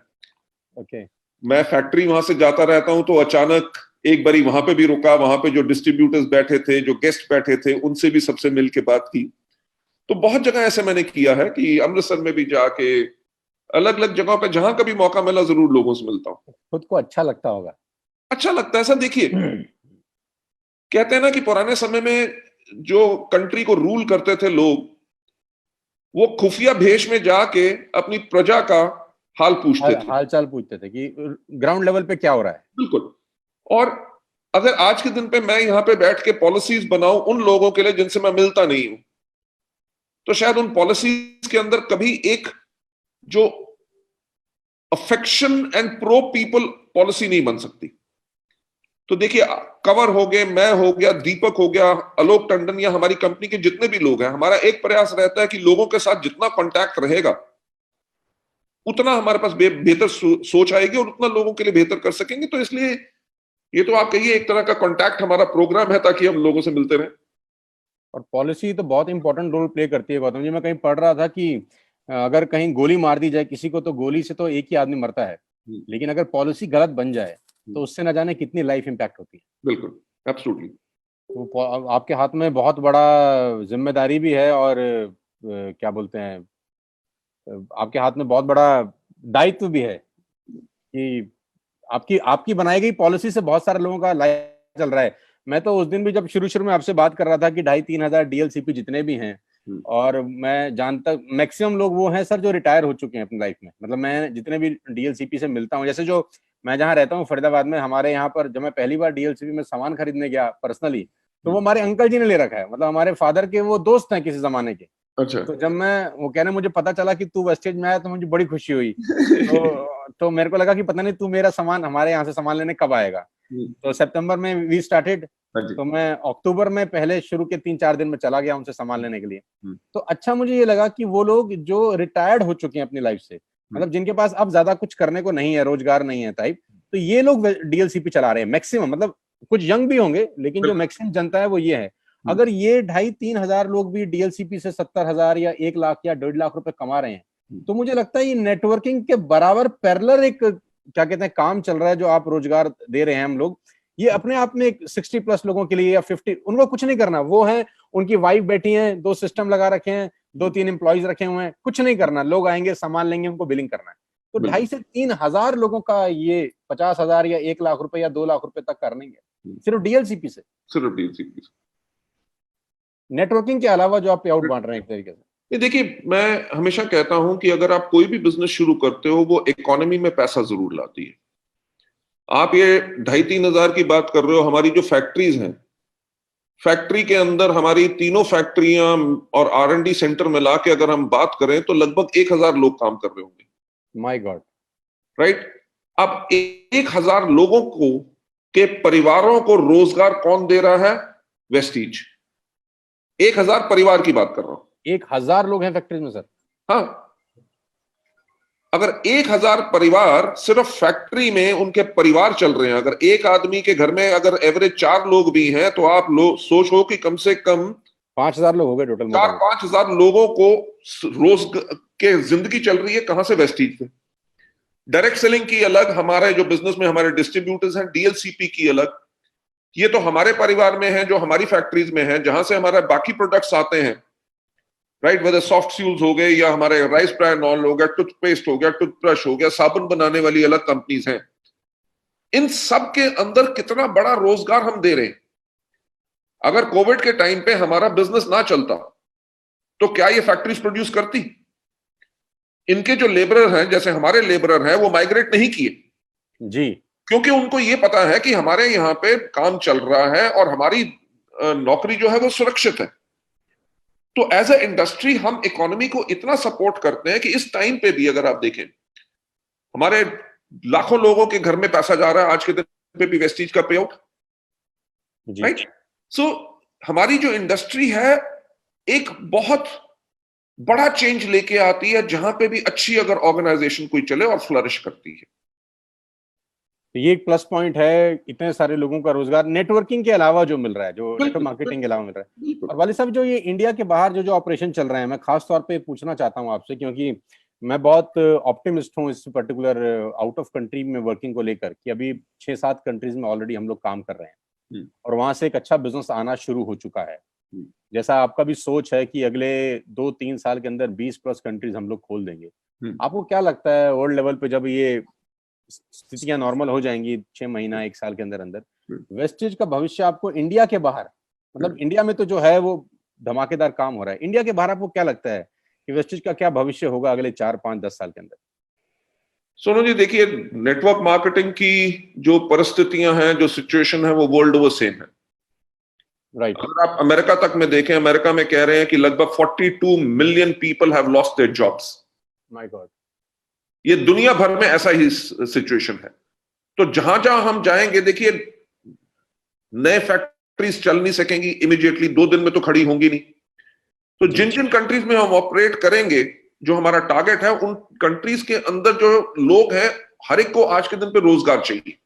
ओके। मैं फैक्ट्री वहां से जाता रहता हूं, तो अचानक एक बारी वहां पे भी रुका, वहां पे जो डिस्ट्रीब्यूटर्स बैठे थे, जो गेस्ट बैठे थे, उनसे भी सबसे मिल के बात की। तो बहुत जगह ऐसे मैंने किया है कि अमृतसर में भी जाके अलग अलग जगहों पे जहां कभी मौका मिला जरूर लोगों से मिलता हूं। खुद को अच्छा लगता होगा। अच्छा लगता है। ऐसा देखिए, कहते हैं ना कि पुराने समय में जो कंट्री को रूल करते थे लोग, वो खुफिया भेष में जाके अपनी प्रजा का हाल पूछते थे। हाल चाल पूछते थे कि ग्राउंड लेवल पे क्या हो रहा है। बिल्कुल। और अगर आज के दिन पे मैं यहां पे बैठ के पॉलिसीज बनाऊं उन लोगों के लिए जिनसे मैं मिलता नहीं हूं, तो शायद उन पॉलिसीज के अंदर कभी एक जो affection and pro people policy नहीं बन सकती। तो देखिए, कवर हो गए, मैं हो गया, दीपक हो गया, आलोक टंडन, या हमारी कंपनी के जितने भी लोग हैं, हमारा एक प्रयास रहता है कि लोगों के साथ जितना कांटेक्ट रहेगा उतना हमारे पास बेहतर सोच आएगी, और उतना लोगों के लिए बेहतर कर सकेंगे। तो इसलिए ये तो आप कहिए एक तरह का कांटेक्ट हमारा प्रोग्राम है, ताकि हम लोगों से मिलते रहें। और पॉलिसी तो बहुत इंपॉर्टेंट रोल प्ले करती है गौतम जी। मैं कहीं पढ़ रहा था कि अगर कहीं गोली मार दी जाए किसी को, तो गोली से तो एक ही आदमी मरता है, लेकिन अगर पॉलिसी गलत बन जाए तो उससे न जाने कितनी लाइफ इंपैक्ट होती है। बिल्कुल, एब्सोल्युटली। तो आपके हाथ में बहुत बड़ा जिम्मेदारी भी है, और क्या बोलते हैं, आपके हाथ में बहुत बड़ा दायित्व भी है कि आपकी आपकी बनाई गई पॉलिसी से बहुत सारे लोगों का लाइफ चल रहा है। मैं तो उस दिन भी जब शुरू में आपसे बात कर रहा था कि 2,500-3,000 डीएलसीपी जितने भी हैं, और मैं जानता मैक्सिमम लोग वो हैं सर जो रिटायर हो चुके हैं अपनी लाइफ में। मतलब मैं जितने भी डीएलसीपी से मिलता हूँ, जैसे जो मैं जहाँ रहता हूँ फरीदाबाद में, हमारे यहाँ पर जब मैं पहली बार डीएलसीपी में सामान खरीदने गया पर्सनली, तो वो हमारे अंकल जी ने ले रखा है, मतलब हमारे फादर के वो दोस्त हैं किसी जमाने के। अच्छा। तो जब मैं वो कहने मुझे पता चला कि तू वेस्टेज में आया तो मुझे बड़ी खुशी हुई। तो मेरे को लगा कि पता नहीं तू मेरा सामान हमारे यहाँ से सामान लेने कब आएगा। तो सितंबर में वी स्टार्टेड, तो मैं अक्टूबर में पहले शुरू के 3-4 दिन में चला गया उनसे सामान लेने के लिए। तो अच्छा मुझे ये लगा कि वो लोग जो रिटायर्ड हो चुके हैं अपनी लाइफ से, मतलब जिनके पास अब ज्यादा कुछ करने को नहीं है, रोजगार नहीं है टाइप, तो ये लोग डीएलसीपी चला रहे हैं मैक्सिमम। मतलब कुछ यंग भी होंगे, लेकिन जो मैक्सिमम जनता है वो ये है। अगर ये 2,500-3 हजार लोग भी डीएलसीपी से 70,000 या 1 लाख या 1.5 लाख रुपए कमा रहे हैं, तो मुझे लगता है ये नेटवर्किंग के बराबर पैरेलल एक क्या कहते हैं काम चल रहा है, जो आप रोजगार दे रहे हैं हम लोग। ये अपने आप में एक 60+ लोगों के लिए या 50, उनको कुछ नहीं करना, वो है उनकी वाइफ बैठी है, 2 सिस्टम लगा रखे हैं, 2-3 एम्प्लॉइज रखे हुए हैं, कुछ नहीं करना, लोग आएंगे सामान लेंगे, उनको बिलिंग करना है। तो 2,500 से 3 हजार लोगों का ये 50,000 या 1 लाख रुपए या 2 लाख रुपए तक कर लेंगे सिर्फ डीएलसीपी से। सिर्फ डीएलसीपी से, नेटवर्किंग के अलावा जो आप पे आउट बांट रहे हैं एक तरीके से। ये देखिए, मैं हमेशा कहता हूं कि अगर आप कोई भी बिजनेस शुरू करते हो, वो इकोनॉमी में पैसा जरूर लाती है। आप ये 2,500-3 हजार की बात कर रहे हो, हमारी जो फैक्ट्रीज हैं, फैक्ट्री के अंदर हमारी तीनों फैक्ट्रियां और R&D सेंटर मिला के अगर हम बात करें तो लगभग 1,000 लोग काम कर रहे होंगे। My God, right. अब 1,000 लोगों को के परिवारों को रोजगार कौन दे रहा है? वेस्टीज। 1,000 परिवार की बात कर रहा हूं। 1,000 लोग हैं फैक्ट्री में सर? हाँ, अगर 1,000 परिवार सिर्फ फैक्ट्री में उनके परिवार चल रहे हैं, अगर एक आदमी के घर में अगर एवरेज 4 लोग भी हैं, तो आप सोचो कि कम से कम 5,000 लोग हो गए टोटल। 4-5 हजार लोगों को रोज के जिंदगी चल रही है कहां से? वेस्टीज से। डायरेक्ट सेलिंग की अलग, हमारे जो बिजनेस में हमारे डिस्ट्रीब्यूटर्स हैं, डीएलसीपी की अलग। ये तो हमारे परिवार में है, जो हमारी फैक्ट्रीज में है, जहां से हमारे बाकी प्रोडक्ट्स आते हैं, राइट। वेदर सॉफ्ट फ्यूल्स हो गए या हमारे राइस ब्रांड ऑयल हो गया, टूथपेस्ट हो गया, टूथब्रश हो गया, साबुन बनाने वाली अलग कंपनीज हैं। इन सब के अंदर कितना बड़ा रोजगार हम दे रहे हैं। अगर कोविड के टाइम पे हमारा बिजनेस ना चलता तो क्या ये फैक्ट्रीज प्रोड्यूस करती? इनके जो लेबरर हैं, जैसे हमारे लेबरर हैं, वो माइग्रेट नहीं किए जी, क्योंकि उनको ये पता है कि हमारे यहाँ पे काम चल रहा है और हमारी नौकरी जो है वो सुरक्षित है। तो एज ए इंडस्ट्री हम इकोनॉमी को इतना सपोर्ट करते हैं कि इस टाइम पे भी अगर आप देखें, हमारे लाखों लोगों के घर में पैसा जा रहा है आज के दिन पे भी वेस्टीज का पे आउट, राइट। सो हमारी जो इंडस्ट्री है एक बहुत बड़ा चेंज लेके आती है, जहां पे भी अच्छी अगर ऑर्गेनाइजेशन कोई चले और फ्लरिश करती है। तो ये एक प्लस पॉइंट है, इतने सारे लोगों का रोजगार नेटवर्किंग के अलावा जो मिल रहा है, जो नेटवर्क मार्केटिंग के अलावा मिल रहा है। और वाली साहब, जो ये इंडिया के बाहर जो ऑपरेशन चल रहे हैं, मैं खास तौर पे पूछना चाहता हूँ आपसे, क्योंकि मैं बहुत ऑप्टिमिस्ट हूँ इस पर्टिकुलर आउट ऑफ कंट्री में वर्किंग को लेकर, कि अभी 6-7 कंट्रीज में ऑलरेडी हम लोग काम कर रहे हैं और वहां से एक अच्छा बिजनेस आना शुरू हो चुका है। जैसा आपका भी सोच है कि अगले 2-3 साल के अंदर 20+ कंट्रीज हम लोग खोल देंगे, आपको क्या लगता है वर्ल्ड लेवल पे जब ये स्थितियां नॉर्मल हो जाएंगी 6 महीना 1 साल के अंदर अंदर, वेस्टेज का भविष्य आपको इंडिया के बाहर, मतलब इंडिया में तो जो है वो धमाकेदार काम हो रहा है, इंडिया के बाहर आपको क्या लगता है कि वेस्टेज का क्या भविष्य होगा अगले 4-5-10 साल के अंदर? सोनू जी, देखिए, नेटवर्क मार्केटिंग की जो परिस्थितियां हैं, जो सिचुएशन है, वो वर्ल्ड ओवर सेम है, राइट। अगर आप अमेरिका तक में देखें, अमेरिका में कह रहे हैं कि लगभग 42 million people have lost their jobs. My God, ये दुनिया भर में ऐसा ही सिचुएशन है। तो जहां जहां हम जाएंगे, देखिए, नए फैक्ट्रीज चल नहीं सकेंगी इमीडिएटली, 2 दिन में तो खड़ी होंगी नहीं। तो जिन जिन कंट्रीज में हम ऑपरेट करेंगे, जो हमारा टारगेट है, उन कंट्रीज के अंदर जो लोग हैं, हर एक को आज के दिन पे रोजगार चाहिए।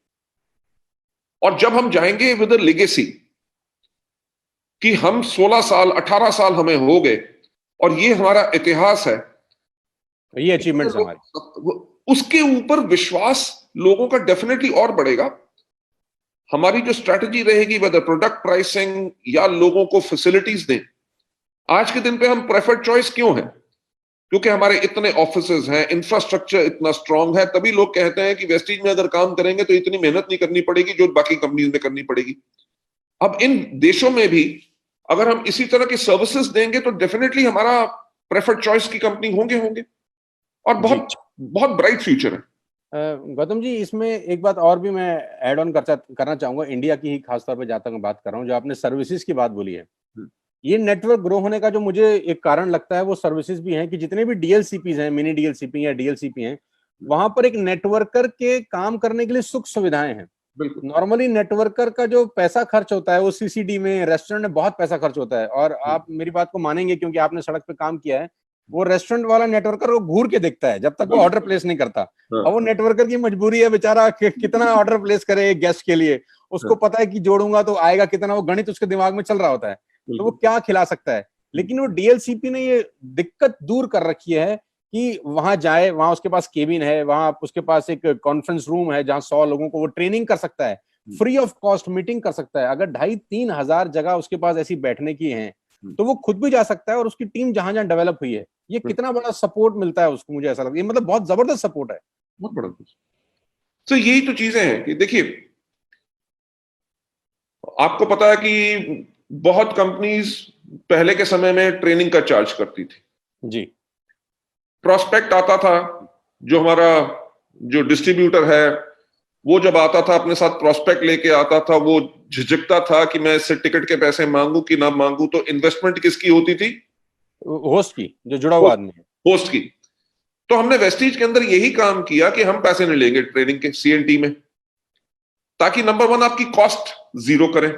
और जब हम जाएंगे विद अ लेगेसी कि हम 16 साल 18 साल हमें हो गए और ये हमारा इतिहास है, ये अचीवमेंट्स हमारे, उसके ऊपर विश्वास लोगों का डेफिनेटली और बढ़ेगा। हमारी जो स्ट्रैटेजी रहेगी, वेदर प्रोडक्ट प्राइसिंग या लोगों को फैसिलिटीज दें। आज के दिन पे हम प्रेफर्ड चॉइस क्यों है? क्योंकि हमारे इतने ऑफिसेज हैं, इंफ्रास्ट्रक्चर इतना स्ट्रांग है, तभी लोग कहते हैं कि वेस्टीज में अगर काम करेंगे तो इतनी मेहनत नहीं करनी पड़ेगी जो बाकी कंपनीज में करनी पड़ेगी। अब इन देशों में भी अगर हम इसी तरह की सर्विसेज देंगे तो डेफिनेटली हमारा प्रेफर्ड चॉइस की कंपनी होंगे और बहुत बहुत ब्राइट फ्यूचर है। गौतम जी, इसमें एक बात और भी मैं ऐड ऑन करना चाहूंगा, इंडिया की ही खासतौर पे जहां तक मैं बात कर रहा हूँ, जो आपने सर्विसेज की बात बोली है, ये नेटवर्क ग्रो होने का जो मुझे एक कारण लगता है वो सर्विसेज भी हैं कि जितने भी डीएलसीपीज हैं, मिनी डीएलसीपी या डीएलसीपी हैं, वहां पर एक नेटवर्कर के काम करने के लिए सुख सुविधाएं हैं। नॉर्मली नेटवर्कर का जो पैसा खर्च होता है वो सीसीडी में, रेस्टोरेंट में बहुत पैसा खर्च होता है, और आप मेरी बात को मानेंगे क्योंकि आपने सड़क पे काम किया है, वो रेस्टोरेंट वाला नेटवर्कर वो घूर के देखता है जब तक वो ऑर्डर प्लेस नहीं करता। अब वो नेटवर्कर की मजबूरी है बेचारा कितना ऑर्डर प्लेस करे गेस्ट के लिए, उसको पता है कि जोड़ूंगा तो आएगा कितना, वो गणित उसके दिमाग में चल रहा होता है, तो वो क्या खिला सकता है। लेकिन वो डीएलसीपी ने ये दिक्कत दूर कर रखी है कि वहां जाए, वहां उसके पास केबिन है, वहां उसके पास एक कॉन्फ्रेंस रूम है जहां 100 लोगों को वो ट्रेनिंग कर सकता है, फ्री ऑफ कॉस्ट मीटिंग कर सकता है। अगर 2,500-3 हजार जगह उसके पास ऐसी बैठने की हैं तो वो खुद भी जा सकता है, और उसकी टीम जहां जहां डेवलप हुई है, ये कितना बड़ा सपोर्ट मिलता है उसको, मुझे ऐसा लगता है ये मतलब बहुत जबरदस्त सपोर्ट है। बहुत बड़ा। तो यही तो चीजें हैं कि देखिए, आपको पता है कि बहुत कंपनीज पहले के समय में ट्रेनिंग का चार्ज करती थी जी। प्रोस्पेक्ट आता था, जो हमारा जो डिस्ट्रीब्यूटर है वो जब आता था अपने साथ प्रोस्पेक्ट लेके आता था, वो झिझकता था कि मैं इससे टिकट के पैसे मांगू कि ना मांगू, तो इन्वेस्टमेंट किसकी होती थी? होस्ट की, जो जुड़ा हुआ आदमी है, होस्ट की। तो हमने वेस्टीज के अंदर यही काम किया कि हम पैसे नहीं लेंगे ट्रेनिंग के सीएनटी में, ताकि नंबर 1 आपकी कॉस्ट जीरो करें,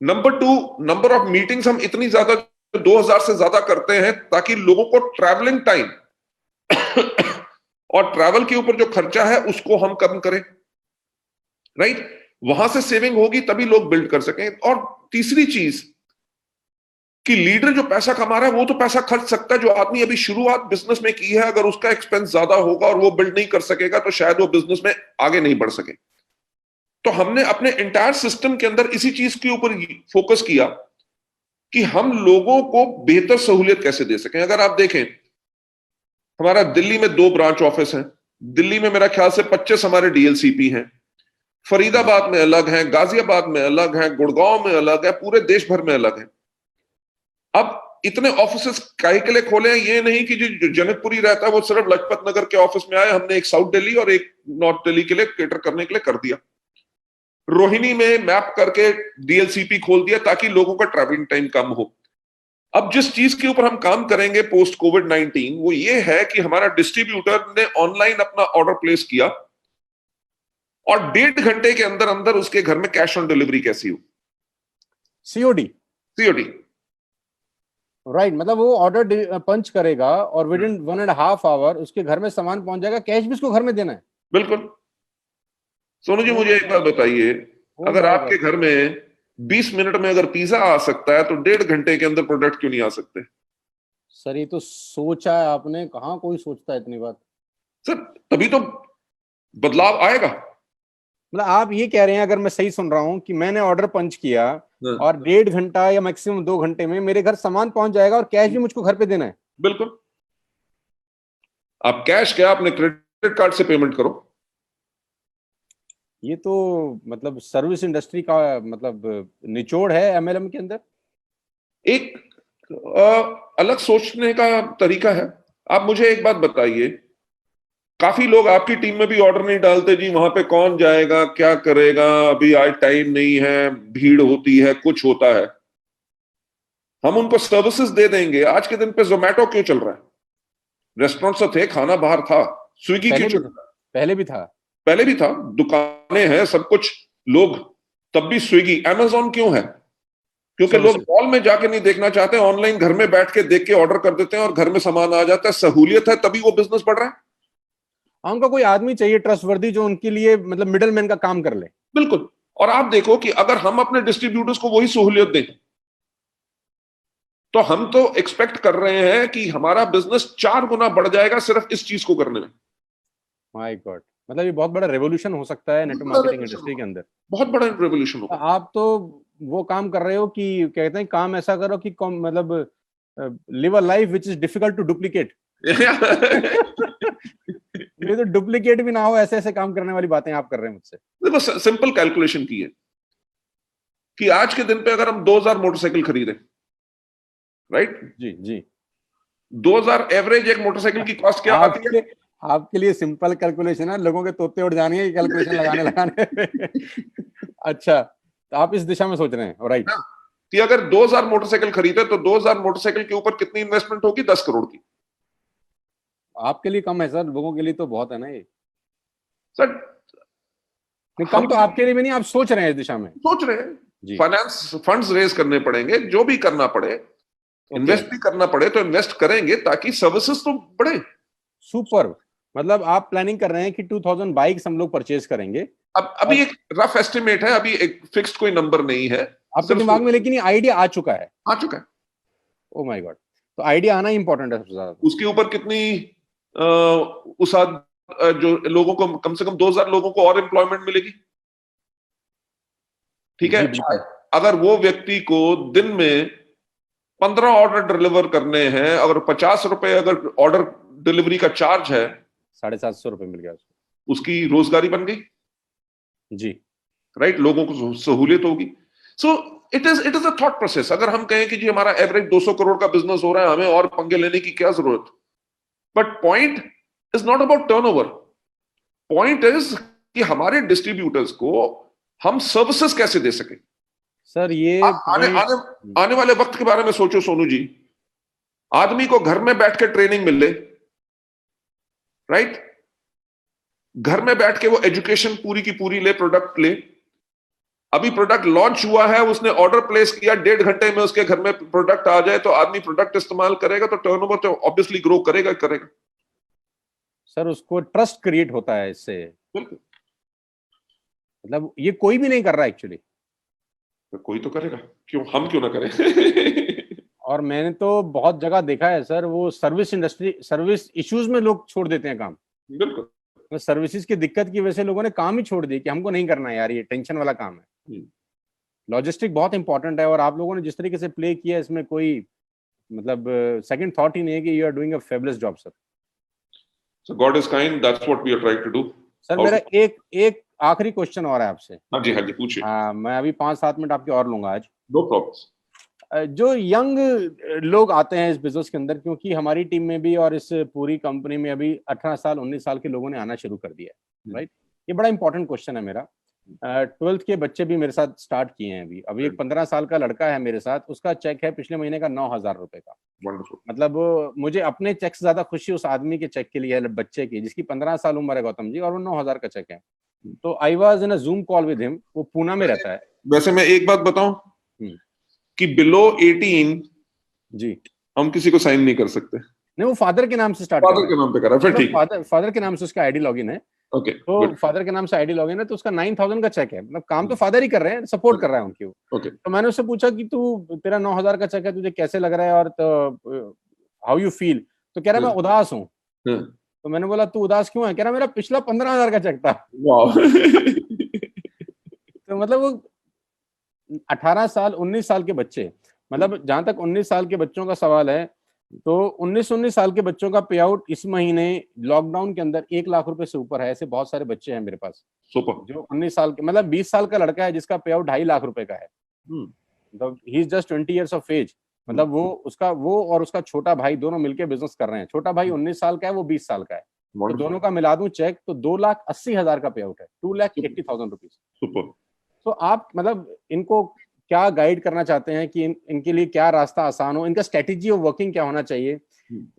नंबर 2 नंबर ऑफ मीटिंग्स हम इतनी ज्यादा 2000 से ज्यादा करते हैं ताकि लोगों को ट्रैवलिंग टाइम और ट्रैवल के ऊपर जो खर्चा है उसको हम कम करें, राइट? वहां से सेविंग होगी तभी लोग बिल्ड कर सकें। और तीसरी चीज कि लीडर जो पैसा कमा रहा है वो तो पैसा खर्च सकता है, जो आदमी अभी शुरुआत बिजनेस में की है अगर उसका एक्सपेंस ज्यादा होगा और वो बिल्ड नहीं कर सकेगा तो शायद वो बिजनेस में आगे नहीं बढ़ सके। तो हमने अपने एंटायर सिस्टम के अंदर इसी चीज के ऊपर फोकस किया कि हम लोगों को बेहतर सहूलियत कैसे दे सकें। अगर आप देखें, हमारा दिल्ली में 2 ब्रांच ऑफिस हैं, दिल्ली में मेरा ख्याल से 25 हमारे डीएलसीपी हैं, फरीदाबाद में अलग हैं, गाजियाबाद में अलग हैं, गुड़गांव में अलग है, पूरे देश भर में अलग है। अब इतने ऑफिस काहे के लिए खोले हैं? ये नहीं कि जो जनकपुरी रहता है वो सिर्फ लाजपत नगर के ऑफिस में आए, हमने एक साउथ दिल्ली और एक नॉर्थ दिल्ली के लिए केटर करने के लिए कर दिया। रोहिणी में मैप करके डीएलसीपी खोल दिया ताकि लोगों का ट्रैवलिंग टाइम कम हो। अब जिस चीज के ऊपर हम काम करेंगे पोस्ट कोविड-19 वो ये है कि हमारा डिस्ट्रीब्यूटर ने ऑनलाइन अपना ऑर्डर प्लेस किया और 1.5 घंटे के अंदर अंदर उसके घर में कैश ऑन डिलीवरी कैसी हो, सीओडी। राइट, मतलब वो ऑर्डर पंच करेगा और विद इन 1.5 आवर उसके घर में सामान पहुंच जाएगा, कैश भी उसको घर में देना है। बिल्कुल। सोनू जी मुझे एक बात बताइए, अगर आपके घर में 20 मिनट में अगर पिज्जा आ सकता है तो 1.5 घंटे के अंदर प्रोडक्ट क्यों नहीं आ सकते? सर ये तो सोचा है आपने, कहाँ कोई सोचता है इतनी बात। सर तभी तो बदलाव आएगा। मतलब आप ये कह रहे हैं, अगर मैं सही सुन रहा हूँ, कि मैंने ऑर्डर पंच किया और 1.5 घंटा या मैक्सिमम 2 घंटे में मेरे घर सामान पहुंच जाएगा और कैश भी मुझको घर पे देना है। बिल्कुल। आप कैश क्या अपने क्रेडिट कार्ड से पेमेंट करो। ये तो मतलब सर्विस इंडस्ट्री का मतलब निचोड़ है एमएलएम के अंदर। एक अलग सोचने का तरीका है। आप मुझे एक बात बताइए, काफी लोग आपकी टीम में भी ऑर्डर नहीं डालते, जी वहां पे कौन जाएगा, क्या करेगा, अभी आज टाइम नहीं है, भीड़ होती है, कुछ होता है। हम उनको सर्विसेज दे देंगे। आज के दिन पे जोमेटो क्यों चल रहा है? रेस्टोरेंट तो थे, खाना बाहर था, स्विगी क्यों चल रहा है? पहले भी था, दुकानें हैं, सब कुछ, लोग तब भी स्विगी, अमेज़न क्यों है? क्योंकि लोग मॉल में जाके नहीं देखना चाहते, ऑनलाइन घर में बैठ के देख के ऑर्डर कर देते हैं और घर में सामान आ जाता है। सहूलियत है तभी वो बिजनेस बढ़ रहा है। उनको कोई आदमी चाहिए ट्रस्टवर्दी जो उनके लिए मतलब मिडलमैन का काम कर ले। बिल्कुल। और आप देखो कि अगर हम अपने डिस्ट्रीब्यूटर्स को वही सहूलियत दें तो हम तो एक्सपेक्ट कर रहे हैं कि हमारा बिजनेस 4 गुना बढ़ जाएगा सिर्फ इस चीज को करने में। माय गॉड, मतलब ये बहुत बड़ा रेवोल्यूशन हो सकता है नेटवर्क मार्केटिंग इंडस्ट्री के अंदर। बहुत बड़ा रेवोल्यूशन होगा। आप तो वो काम कर रहे हो कि कहते हैं काम ऐसा करो कि मतलब live a life which is difficult to duplicate. ये तो डुप्लीकेट भी ना हो, ऐसे ऐसे काम करने वाली बातें आप कर रहे हैं मुझसे। बस सिंपल कैलकुलेशन की है। कि आज के दिन पे अगर हम 2000 मोटरसाइकिल खरीदें, राइट? जी जी। 2000 एवरेज एक मोटरसाइकिल की कॉस्ट क्या आती है? आपके लिए सिंपल कैलकुलेशन है, लोगों के तोते उड़ जाएंगे कैलकुलेशन लगाने लगाने। अच्छा, तो आप इस दिशा में सोच रहे हैं, राइट? कि अगर 2000 मोटरसाइकिल खरीदे तो 2000 मोटरसाइकिल के ऊपर कितनी इन्वेस्टमेंट होगी? 10 करोड़ की। आपके लिए कम है सर, लोगों के लिए तो बहुत है ना ये। सर नहीं, कम हम तो आपके लिए भी नहीं, आप सोच रहे हैं इस दिशा में। सोच रहे हैं जी। फाइनेंस फंड्स रेज करने पड़ेंगे, जो भी करना पड़े, इन्वेस्ट भी करना पड़े तो इन्वेस्ट करेंगे ताकि सर्विसेज तो बढ़े। सुपर। मतलब आप प्लानिंग कर रहे हैं कि 2000 बाइक्स हम लोग परचेज करेंगे। अब अभी एक रफ एस्टिमेट है, अभी एक फिक्स्ड कोई नंबर नहीं है आपके दिमाग में, लेकिन ये आइडिया आ चुका है? आ चुका है। Oh my God. तो आइडिया आना इंपॉर्टेंट है सबसे ज्यादा। उसके ऊपर कितनी जो लोगों को, कम से कम 2000 लोगों को और एम्प्लॉयमेंट मिलेगी। ठीक है, अगर वो व्यक्ति को दिन में 15 ऑर्डर डिलीवर करने हैं, अगर 50 रुपए अगर ऑर्डर डिलीवरी का चार्ज है, 750 रुपए मिल गया उसको, उसकी रोजगारी बन गई। जी, राइट, लोगों को सहूलियत होगी। So it is a thought process. अगर हम कहें कि जी हमारा एवरेज 200 करोड़ का बिजनेस हो रहा है, हमें और पंगे लेने की क्या जरूरत? But point is not about turnover. Point is कि हमारे डिस्ट्रीब्यूटर्स को हम सर्विसेज कैसे दे सके। सर ये आने वाले वक्त के बारे में सोचो सोनू जी। आदमी को घर में बैठ के ट्रेनिंग मिले, राइट? घर में बैठ के वो एजुकेशन पूरी की पूरी ले, प्रोडक्ट ले। अभी प्रोडक्ट लॉन्च हुआ है, उसने ऑर्डर प्लेस किया, 1.5 घंटे में उसके घर में प्रोडक्ट आ जाए, तो आदमी प्रोडक्ट इस्तेमाल करेगा तो टर्नओवर तो ऑब्वियसली ग्रो करेगा करेगा। सर उसको ट्रस्ट क्रिएट होता है इससे। मतलब ये कोई भी नहीं कर रहा एक्चुअली। तो कोई तो करेगा, हम क्यों ना करें? और मैंने तो बहुत जगह देखा है सर, वो सर्विस इंडस्ट्री, सर्विस इश्यूज में लोग छोड़ देते हैं काम। बिल्कुल। तो सर्विसेज की दिक्कत की वजह से लोगों ने काम ही छोड़ दी कि हमको नहीं करना है यार, ये टेंशन वाला काम है। लॉजिस्टिक बहुत इंपॉर्टेंट है, और आप लोगों ने जिस तरीके से प्ले किया इसमें कोई मतलब सेकंड थॉट ही नहीं है कि you are doing a fabulous job sir. So God is kind, that's what we are trying to do. Sir मेरा एक आखिरी क्वेश्चन और है आपसे। हाँ जी पूछिए। हाँ, मैं अभी 5-7 मिनट आपके और लूंगा आज। No problem. जो यंग लोग आते हैं इस बिजनेस के अंदर, क्योंकि हमारी टीम में भी और इस पूरी कंपनी में अभी 18 साल 19 साल के लोगों ने आना शुरू कर दिया है, राइट? ये बड़ा इंपॉर्टेंट क्वेश्चन है मेरा। 12th के बच्चे भी मेरे साथ स्टार्ट किए हैं अभी एक 15 साल का लड़का है मेरे साथ, उसका चेक है पिछले महीने का 9000 रुपए का। मतलब मुझे अपने चेक से ज्यादा खुशी उस आदमी के चेक के लिए है, बच्चे की, जिसकी 15 साल उम्र है गौतम जी, और वो 9000 का चेक है। तो I was in a Zoom call with him, वो पूना में रहता है। वैसे मैं एक बात बताऊं कि बिलो 18 जी हम किसी को साइन नहीं कर सकते। नहीं, वो फादर के नाम से स्टार्ट फादर के नाम पे करा, फिर ठीक है। फादर के नाम से उसका आईडी लॉगिन है। ओके, तो फादर के नाम से आईडी लॉगिन है, तो उसका 9000 का चेक है। मतलब काम तो फादर ही कर रहे हैं, सपोर्ट कर रहा है उनकी। ओके। तो मैंने उससे पूछा कि तू, तेरा 9000 का चेक है, तुझे कैसे लग रहा है, और तो हाउ यू फील? तो कह रहा मैं उदास हूँ। तो मैंने बोला तू उदास क्यों है? कह रहा मेरा पिछला 15,000 का चेक था। तो मतलब वो 18 साल 19 साल के बच्चे, मतलब जहां तक 19 साल के बच्चों का सवाल है, तो 19 साल के बच्चों का पे आउट इस महीने लॉकडाउन के अंदर 1 लाख रुपए से ऊपर है। ऐसे बहुत सारे बच्चे हैं मेरे पास जो 19 साल के, मतलब 20 साल का लड़का है जिसका पे आउट 2.5 लाख रुपए का है। मतलब he is just 20 years of age. मतलब वो और उसका छोटा भाई दोनों मिलकर बिजनेस कर रहे हैं। छोटा भाई 19 साल का है, वो 20 साल का है। तो दोनों का मिला दूं चेक तो 2,80,000 का पे आउट है, 2,80,000 रुपीज। तो आप मतलब इनको क्या गाइड करना चाहते हैं कि इनके लिए क्या रास्ता आसान हो, इनका स्ट्रेटेजी ऑफ वर्किंग क्या होना चाहिए?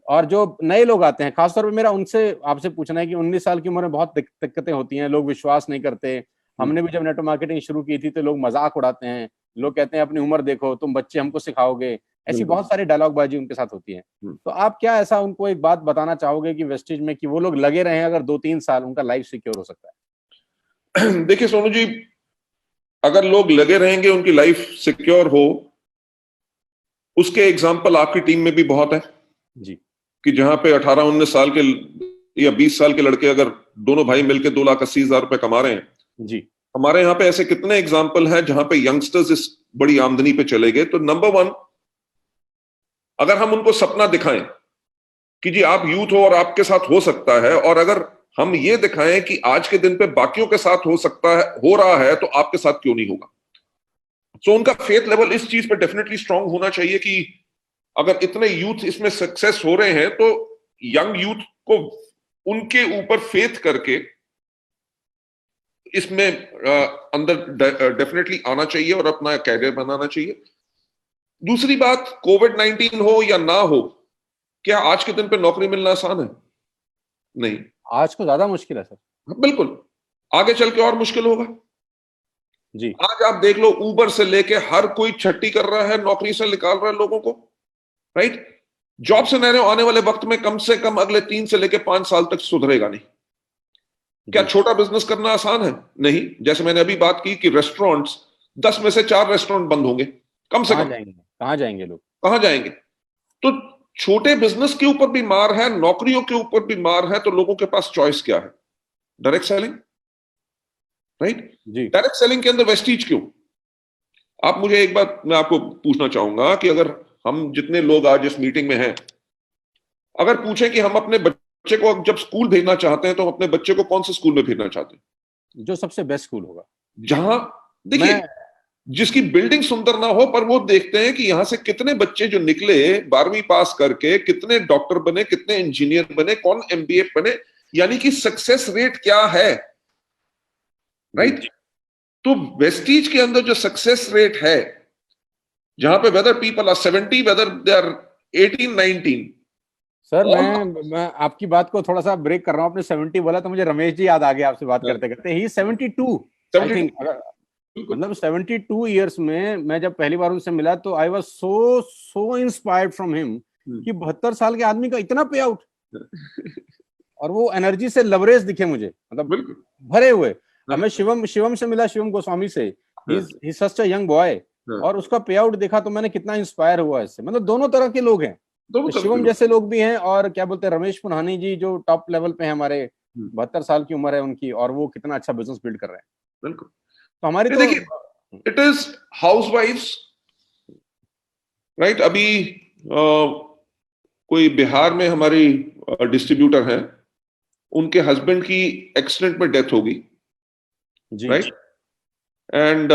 और जो नए लोग आते हैं, खासतौर पे मेरा उनसे आपसे पूछना है कि 19 साल की उम्र में बहुत दिक्कतें होती हैं, लोग विश्वास नहीं करते। हमने भी जब नेटवर्क मार्केटिंग शुरू की थी तो लोग मजाक उड़ाते हैं, लोग कहते हैं अपनी उम्र देखो, तुम बच्चे हमको सिखाओगे, ऐसी बहुत सारी डायलॉगबाजी उनके साथ होती है। तो आप क्या ऐसा उनको एक बात बताना चाहोगे कि वेस्टेज में कि वो लोग लगे रहे, अगर 2-3 साल उनका लाइफ सिक्योर हो सकता है? देखिए सोनू जी, अगर लोग लगे रहेंगे उनकी लाइफ सिक्योर हो, उसके एग्जाम्पल आपकी टीम में भी बहुत है जी, कि जहां पे 18-19 साल के या 20 साल के लड़के अगर दोनों भाई मिलकर 2,80,000 रुपए कमा रहे हैं जी। हमारे यहाँ पे ऐसे कितने एग्जाम्पल हैं जहां पे यंगस्टर्स इस बड़ी आमदनी पे चले गए। तो नंबर 1, अगर हम उनको सपना दिखाएं कि जी आप यूथ हो और आपके साथ हो सकता है, और अगर हम ये दिखाएं कि आज के दिन पे बाकियों के साथ हो सकता है, हो रहा है, तो आपके साथ क्यों नहीं होगा? सो उनका फेथ लेवल इस चीज पे डेफिनेटली स्ट्रांग होना चाहिए कि अगर इतने यूथ इसमें सक्सेस हो रहे हैं तो यंग यूथ को उनके ऊपर फेथ करके इसमें अंदर डेफिनेटली आना चाहिए और अपना कैरियर बनाना चाहिए। दूसरी बात, कोविड-19 हो या ना हो, क्या आज के दिन पे नौकरी मिलना आसान है? नहीं, आज को ज्यादा मुश्किल है सर। बिल्कुल, आगे चल के और मुश्किल होगा जी। आज आप देख लो, उबर से लेके हर कोई छट्टी कर रहा है, नौकरी से निकाल रहा है लोगों को, राइट? जॉब सिनेरियो आने वाले वक्त में कम से कम अगले 3 से लेके 5 साल तक सुधरेगा नहीं। क्या छोटा बिजनेस करना आसान है? नहीं। जैसे मैंने अभी बात की कि रेस्टोरेंट्स, 10 में से 4 रेस्टोरेंट बंद होंगे कम से कम। कहां जाएंगे लोग? कहां जाएंगे? तो छोटे बिजनेस के ऊपर भी मार है, नौकरियों के ऊपर भी मार है, तो लोगों के पास चॉइस क्या है? Direct selling, right? Direct selling के अंदर वेस्टीज क्यों? आप मुझे एक बात मैं आपको पूछना चाहूंगा कि अगर हम जितने लोग आज इस मीटिंग में हैं, अगर पूछें कि हम अपने बच्चे को जब स्कूल भेजना चाहते हैं तो हम अपने बच्चे को कौन से स्कूल में भेजना चाहते हैं? जो सबसे बेस्ट स्कूल होगा, जहां देखिए जिसकी बिल्डिंग सुंदर ना हो, पर वो देखते हैं कि यहां से कितने बच्चे जो निकले 12वीं पास करके, कितने डॉक्टर बने, कितने इंजीनियर बने, कौन एमबीए बने, यानी कि सक्सेस रेट क्या है, राइट? तो वेस्टीज के अंदर जो सक्सेस रेट है, जहां पे whether people are 70, whether they are 18, 19। Sir मैं आपकी बात को थोड़ा सा ब्रेक कर रहा हूं। आपने 70 बोला तो मुझे रमेश जी याद आ गए आपसे बात करते करते। ही 72 आई थिंक, मतलब 72 ईयर्स में मैं जब पहली बार उनसे मिला तो I was so inspired from him कि 72 साल के आदमी का इतना पे आउट और वो एनर्जी से लवरेज दिखे मुझे, मतलब भरे हुए। अब मैं शिवम से मिला, शिवम गोस्वामी से, ही सच अ यंग बॉय, और उसका पे आउट देखा तो मैंने कितना इंस्पायर हुआ इससे। मतलब दोनों तरह के लोग हैं, तो शिवम जैसे लोग भी हैं, और क्या बोलते हैं रमेश पुन्हानी जी जो टॉप लेवल पे हैं हमारे, 72 साल की उम्र है उनकी, और वो कितना अच्छा बिजनेस बिल्ड कर रहे हैं। बिल्कुल। तो हमारी तो देखिए, इट इज हाउसवाइफ्स, राइट? अभी कोई बिहार में हमारी डिस्ट्रीब्यूटर है, उनके हस्बैंड की एक्सीडेंट में डेथ होगी, राइट? एंड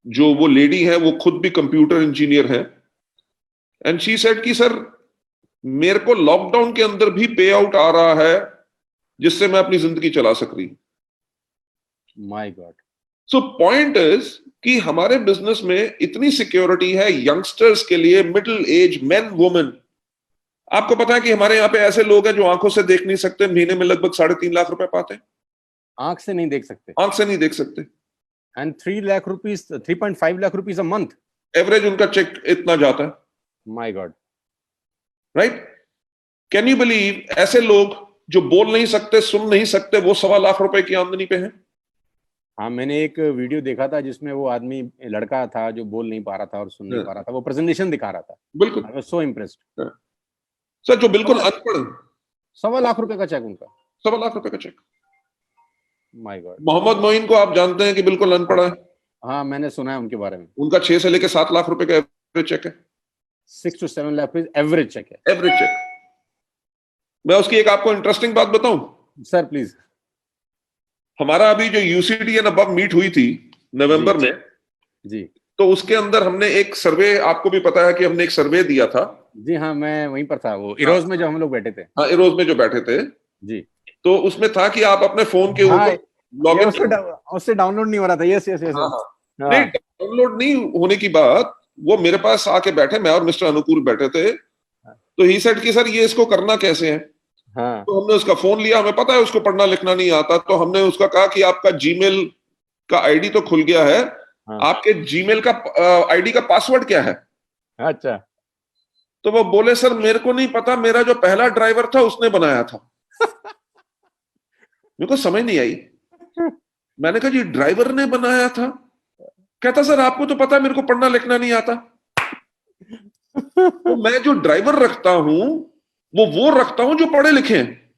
जो वो लेडी है वो खुद भी कंप्यूटर इंजीनियर है, एंड शी सेड कि सर मेरे को लॉकडाउन के अंदर भी पे आउट आ रहा है जिससे मैं अपनी जिंदगी चला सक रही। My God. So point is कि हमारे बिजनेस में इतनी सिक्योरिटी है यंगस्टर्स के लिए, मिडिल एज मेन वुमेन। आपको पता है कि हमारे यहाँ पे ऐसे लोग हैं जो आंखों से देख नहीं सकते, महीने में लगभग 3.5 लाख रुपए पाते हैं। आंख से नहीं देख सकते? आंख से नहीं देख सकते। And 3 lakh rupees, 3.5 lakh rupees a month average उनका चेक इतना जाता है। My God, right? Can you believe, ऐसे लोग जो बोल नहीं सकते, सुन नहीं सकते, वो 1.25 लाख रुपए की आमदनी पे हैं। हाँ, मैंने एक वीडियो देखा था जिसमें वो आदमी, लड़का था जो बोल नहीं पा रहा था और सुन नहीं पा रहा था, वो प्रेजेंटेशन दिखा रहा था। बिल्कुल। I was so impressed. Sir जो बिल्कुल अनपढ़, 1.25 लाख रुपए का चेक उनका, 1.25 लाख रुपए का cheque. My God. Mohammed Moin को आप जानते हैं कि बिल्कुल अनपढ़ है। हाँ, मैंने सुना है उनके बारे में। उनका 6 से लेकर 7 लाख रुपए का एवरेज चेक है। 6 to 7 लाख एवरेज चेक है। Average cheque. मैं उसकी एक आपको इंटरेस्टिंग बात बताऊं? Sir please. हमारा अभी जो यूसीडी एंड अबव मीट हुई थी नवंबर में जी, तो उसके अंदर हमने एक सर्वे, आपको भी पता है कि हमने एक सर्वे दिया था। जी हाँ, मैं वहीं पर था, वो इरोज में जो हम लोग बैठे थे। हाँ, इरोज में जो बैठे थे जी। तो उसमें था कि आप अपने फोन के ऊपर लॉगिन, उससे डाउनलोड नहीं हो रहा था। Yes yes yes. नहीं, डाउनलोड नहीं होने की बात, वो मेरे पास आके बैठे, मैं और मिस्टर अनुकूल बैठे थे, तो ही सेड कि सर ये इसको करना कैसे है? हाँ। तो हमने उसका फोन लिया, हमें पता है उसको पढ़ना लिखना नहीं आता, तो हमने उसका कहा कि आपका जीमेल का आईडी तो खुल गया है, आपके जीमेल का आईडी का पासवर्ड क्या है? अच्छा। तो वो बोले सर मेरे को नहीं पता, मेरा जो पहला ड्राइवर था उसने बनाया था। मेरे को समझ नहीं आई। मैंने कहा जी ड्राइवर ने बनाया था? कहता सर आपको तो पता है मेरे को पढ़ना लिखना नहीं आता। तो मैं जो ड्राइवर रखता हूं वो रखता हूं जो पढ़े लिखे हैं,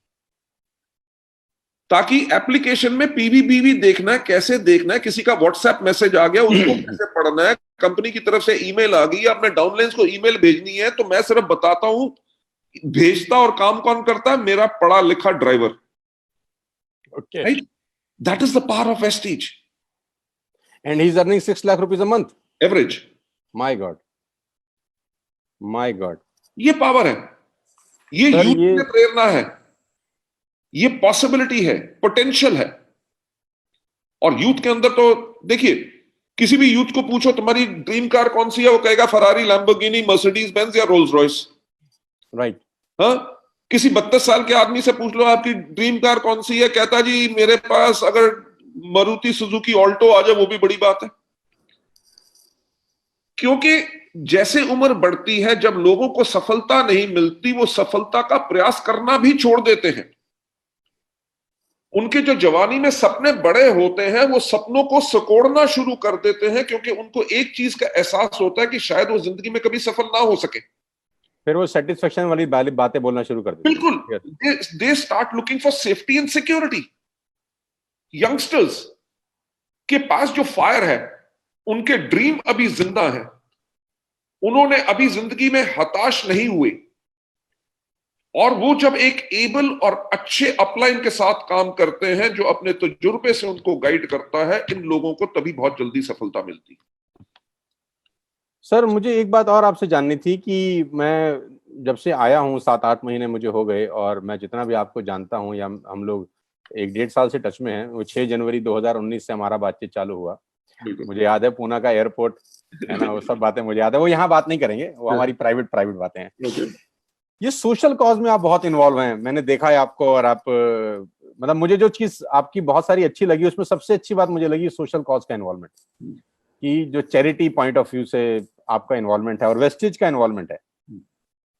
ताकि एप्लीकेशन में पीवीबीवी देखना है, कैसे देखना है, किसी का व्हाट्सएप मैसेज आ गया उसको कैसे पढ़ना है, कंपनी की तरफ से ईमेल आ गई, अपने डाउनलाइंस को ईमेल भेजनी है, तो मैं सिर्फ बताता हूं, भेजता और काम कौन करता है? मेरा पढ़ा लिखा driver. Okay, right? That is the power of Vestige. And he is earning 6 lakh rupees a month. Average. My God, my God. ये पावर है, ये सर यूथ ये में प्रेरणा है, ये पॉसिबिलिटी है, पोटेंशियल है। और यूथ के अंदर तो देखिए, किसी भी यूथ को पूछो तुम्हारी ड्रीम कार कौन सी है, वो कहेगा फरारी, लैम्बोर्गिनी, मर्सिडीज बेंज या रोल्स रॉयस। राइट। हाँ, किसी 32 साल के आदमी से पूछ लो आपकी ड्रीम कार कौन सी है, कहता जी मेरे पास अगर मारुति सुजुकी ऑल्टो आ जाए वो भी बड़ी बात है। क्योंकि जैसे उम्र बढ़ती है, जब लोगों को सफलता नहीं मिलती, वो सफलता का प्रयास करना भी छोड़ देते हैं। उनके जो जवानी में सपने बड़े होते हैं, वो सपनों को सिकोड़ना शुरू कर देते हैं, क्योंकि उनको एक चीज का एहसास होता है कि शायद वो जिंदगी में कभी सफल ना हो सके। फिर वो सेटिस्फेक्शन वाली बातें बोलना शुरू कर देते बिल्कुल, हैं। They start looking for safety and security. Youngsters के पास जो फायर है, उनके ड्रीम अभी जिंदा है, उन्होंने अभी जिंदगी में हताश नहीं हुए। और वो जब एक एबल और अच्छे अपलाइन के साथ काम करते हैं, जो अपने तजुर्बे से उनको गाइड करता है, इन लोगों को तभी बहुत जल्दी सफलता मिलती। सर मुझे एक बात और आपसे जाननी थी कि मैं जब से आया हूँ 7-8 महीने मुझे हो गए, और मैं जितना भी आपको जानता हूँ, या हम लोग 1-1.5 साल से टच में हैं। वो 6 जनवरी 2019 से हमारा बातचीत चालू हुआ। मुझे याद है पूना का एयरपोर्ट, है ना, वो सब बातें मुझे याद है। वो यहाँ बात नहीं करेंगे, वो हमारी प्राइवेट बातें हैं। ये सोशल कॉज में आप बहुत इन्वॉल्व हैं, मैंने देखा है आपको। और आप मतलब मुझे जो चीज आपकी बहुत सारी अच्छी लगी, उसमें सबसे अच्छी बात मुझे लगी सोशल कॉज का इन्वॉल्वमेंट, कि जो चैरिटी पॉइंट ऑफ व्यू से आपका इन्वॉल्वमेंट है और वेस्टेज का इन्वॉल्वमेंट है।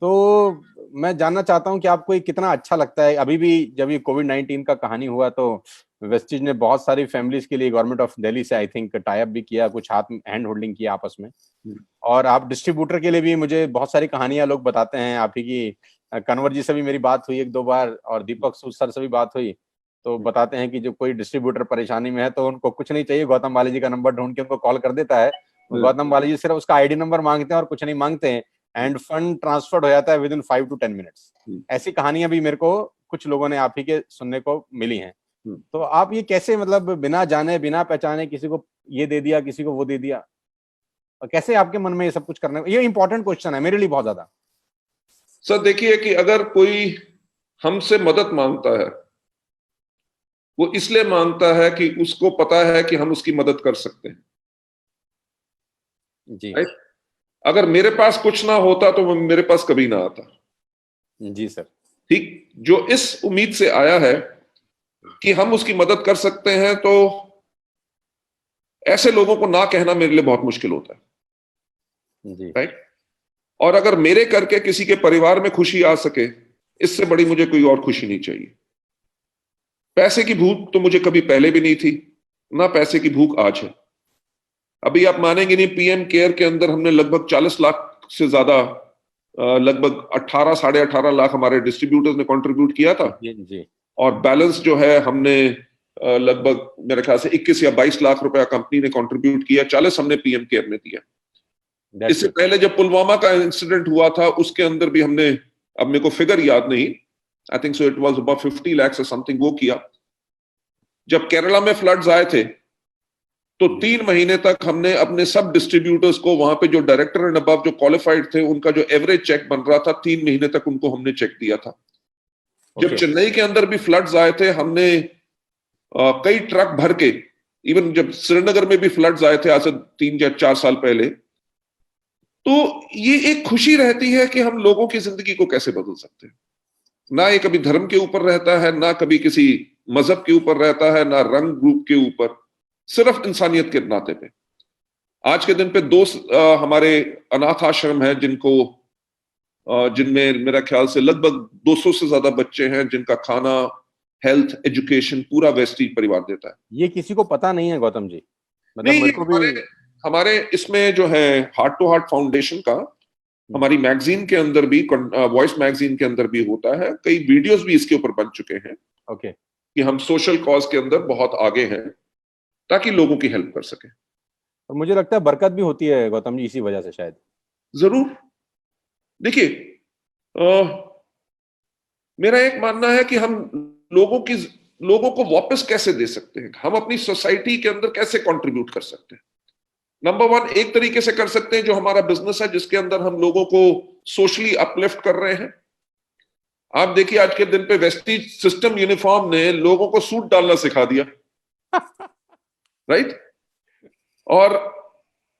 तो मैं जानना चाहता हूं कि आपको ये कितना अच्छा लगता है। अभी भी जब ये कोविड-19 का कहानी हुआ, तो वेस्टेज ने बहुत सारी फैमिलीज के लिए गवर्नमेंट ऑफ दिल्ली से आई थिंक टाई अप भी किया, कुछ हाथ हैंड होल्डिंग किया आपस में। और आप डिस्ट्रीब्यूटर के लिए भी, मुझे बहुत सारी कहानियां लोग बताते हैं। आप ही की कन्वर जी से भी मेरी बात हुई 1-2 बार, और दीपक सूद सर से भी बात हुई। तो बताते हैं कि जो कोई डिस्ट्रीब्यूटर परेशानी में है, तो उनको कुछ नहीं चाहिए, गौतम बाली जी का नंबर ढूंढ के उनको कॉल कर देता है। गौतम बाली जी सिर्फ उसका आईडी नंबर मांगते हैं और कुछ नहीं मांगते हैं, एंड फंड ट्रांसफर हो जाता है विद इन 5 to 10 मिनट्स। ऐसी कहानियां भी मेरे को कुछ लोगों ने आप ही के सुनने को मिली हैं। तो आप ये कैसे, मतलब बिना जाने बिना पहचाने किसी को ये दे दिया, किसी को वो दे दिया, और कैसे आपके मन में ये सब कुछ करने, ये इंपॉर्टेंट क्वेश्चन है मेरे लिए बहुत ज्यादा। सर देखिए कि अगर कोई हमसे मदद मांगता है, वो इसलिए मांगता है कि उसको पता है कि हम उसकी मदद कर सकते हैं। जी राइट? अगर मेरे पास कुछ ना होता तो वो मेरे पास कभी ना आता। जी सर। ठीक, जो इस उम्मीद से आया है कि हम उसकी मदद कर सकते हैं, तो ऐसे लोगों को ना कहना मेरे लिए बहुत मुश्किल होता है। जी। राइट? और अगर मेरे करके किसी के परिवार में खुशी आ सके, इससे बड़ी मुझे कोई और खुशी नहीं चाहिए। पैसे की भूख तो मुझे कभी पहले भी नहीं थी, ना पैसे की भूख आज है। अभी आप मानेंगे नहीं, पीएम केयर के अंदर हमने लगभग 40 लाख से ज्यादा, लगभग 18 साढ़े 18 लाख हमारे डिस्ट्रीब्यूटर्स ने कंट्रीब्यूट किया था। जी। और बैलेंस जो है हमने लगभग मेरे ख्याल से 21 या 22 लाख रुपया कंपनी ने कंट्रीब्यूट किया, 40 हमने पीएम केयर में दिया। इससे पहले जब पुलवामा का इंसिडेंट हुआ था, उसके अंदर भी हमने, अब मेरे को फिगर याद नहीं, I think so it was about 50 lakh something, वो किया। जब केरला में फ्लड्स आए थे, तो 3 महीने तक हमने अपने सब डिस्ट्रीब्यूटर्स को, वहां पे जो डायरेक्टर एंड अबव जो क्वालिफाइड थे, उनका जो एवरेज चेक बन रहा था, 3 महीने तक उनको हमने चेक दिया था। जब चेन्नई के अंदर भी फ्लड्स आए थे, हमने कई ट्रक भर के, इवन जब श्रीनगर में भी फ्लड्स आए थे आज से 3 या 4 साल पहले, तो ये एक खुशी रहती है कि हम लोगों की जिंदगी को कैसे बदल सकते हैं। ना ये कभी धर्म के ऊपर रहता है, ना कभी किसी मजहब के ऊपर रहता है, ना रंग ग्रुप के ऊपर, सिर्फ इंसानियत के नाते पे। आज के दिन पे 2 हमारे अनाथ आश्रम है, जिनमें मेरा ख्याल से लगभग 200 से ज्यादा बच्चे हैं, जिनका खाना, हेल्थ, एजुकेशन पूरा वेस्टीज परिवार देता है। ये किसी को पता नहीं है गौतम जी, मतलब नहीं, मेरे को भी। हमारे इसमें जो है हार्ट टू हार्ट फाउंडेशन का, हमारी मैगजीन के अंदर भी, वॉइस मैगजीन के अंदर भी होता है, कई वीडियोस भी इसके ऊपर बन चुके हैं। ओके। कि हम सोशल कॉज के अंदर बहुत आगे हैं, ताकि लोगों की हेल्प कर सके। और मुझे लगता है बरकत भी होती है गौतम जी इसी वजह से शायद। जरूर। देखिए, मेरा एक मानना है कि हम लोगों को वापस कैसे दे सकते हैं, हम अपनी सोसाइटी के अंदर कैसे कंट्रीब्यूट कर सकते हैं। नंबर वन, एक तरीके से कर सकते हैं जो हमारा बिजनेस है, जिसके अंदर हम लोगों को सोशली अपलिफ्ट कर रहे हैं। आप देखिए आज के दिन पे वेस्टीज सिस्टम यूनिफॉर्म ने लोगों को सूट डालना सिखा दिया, राइट। और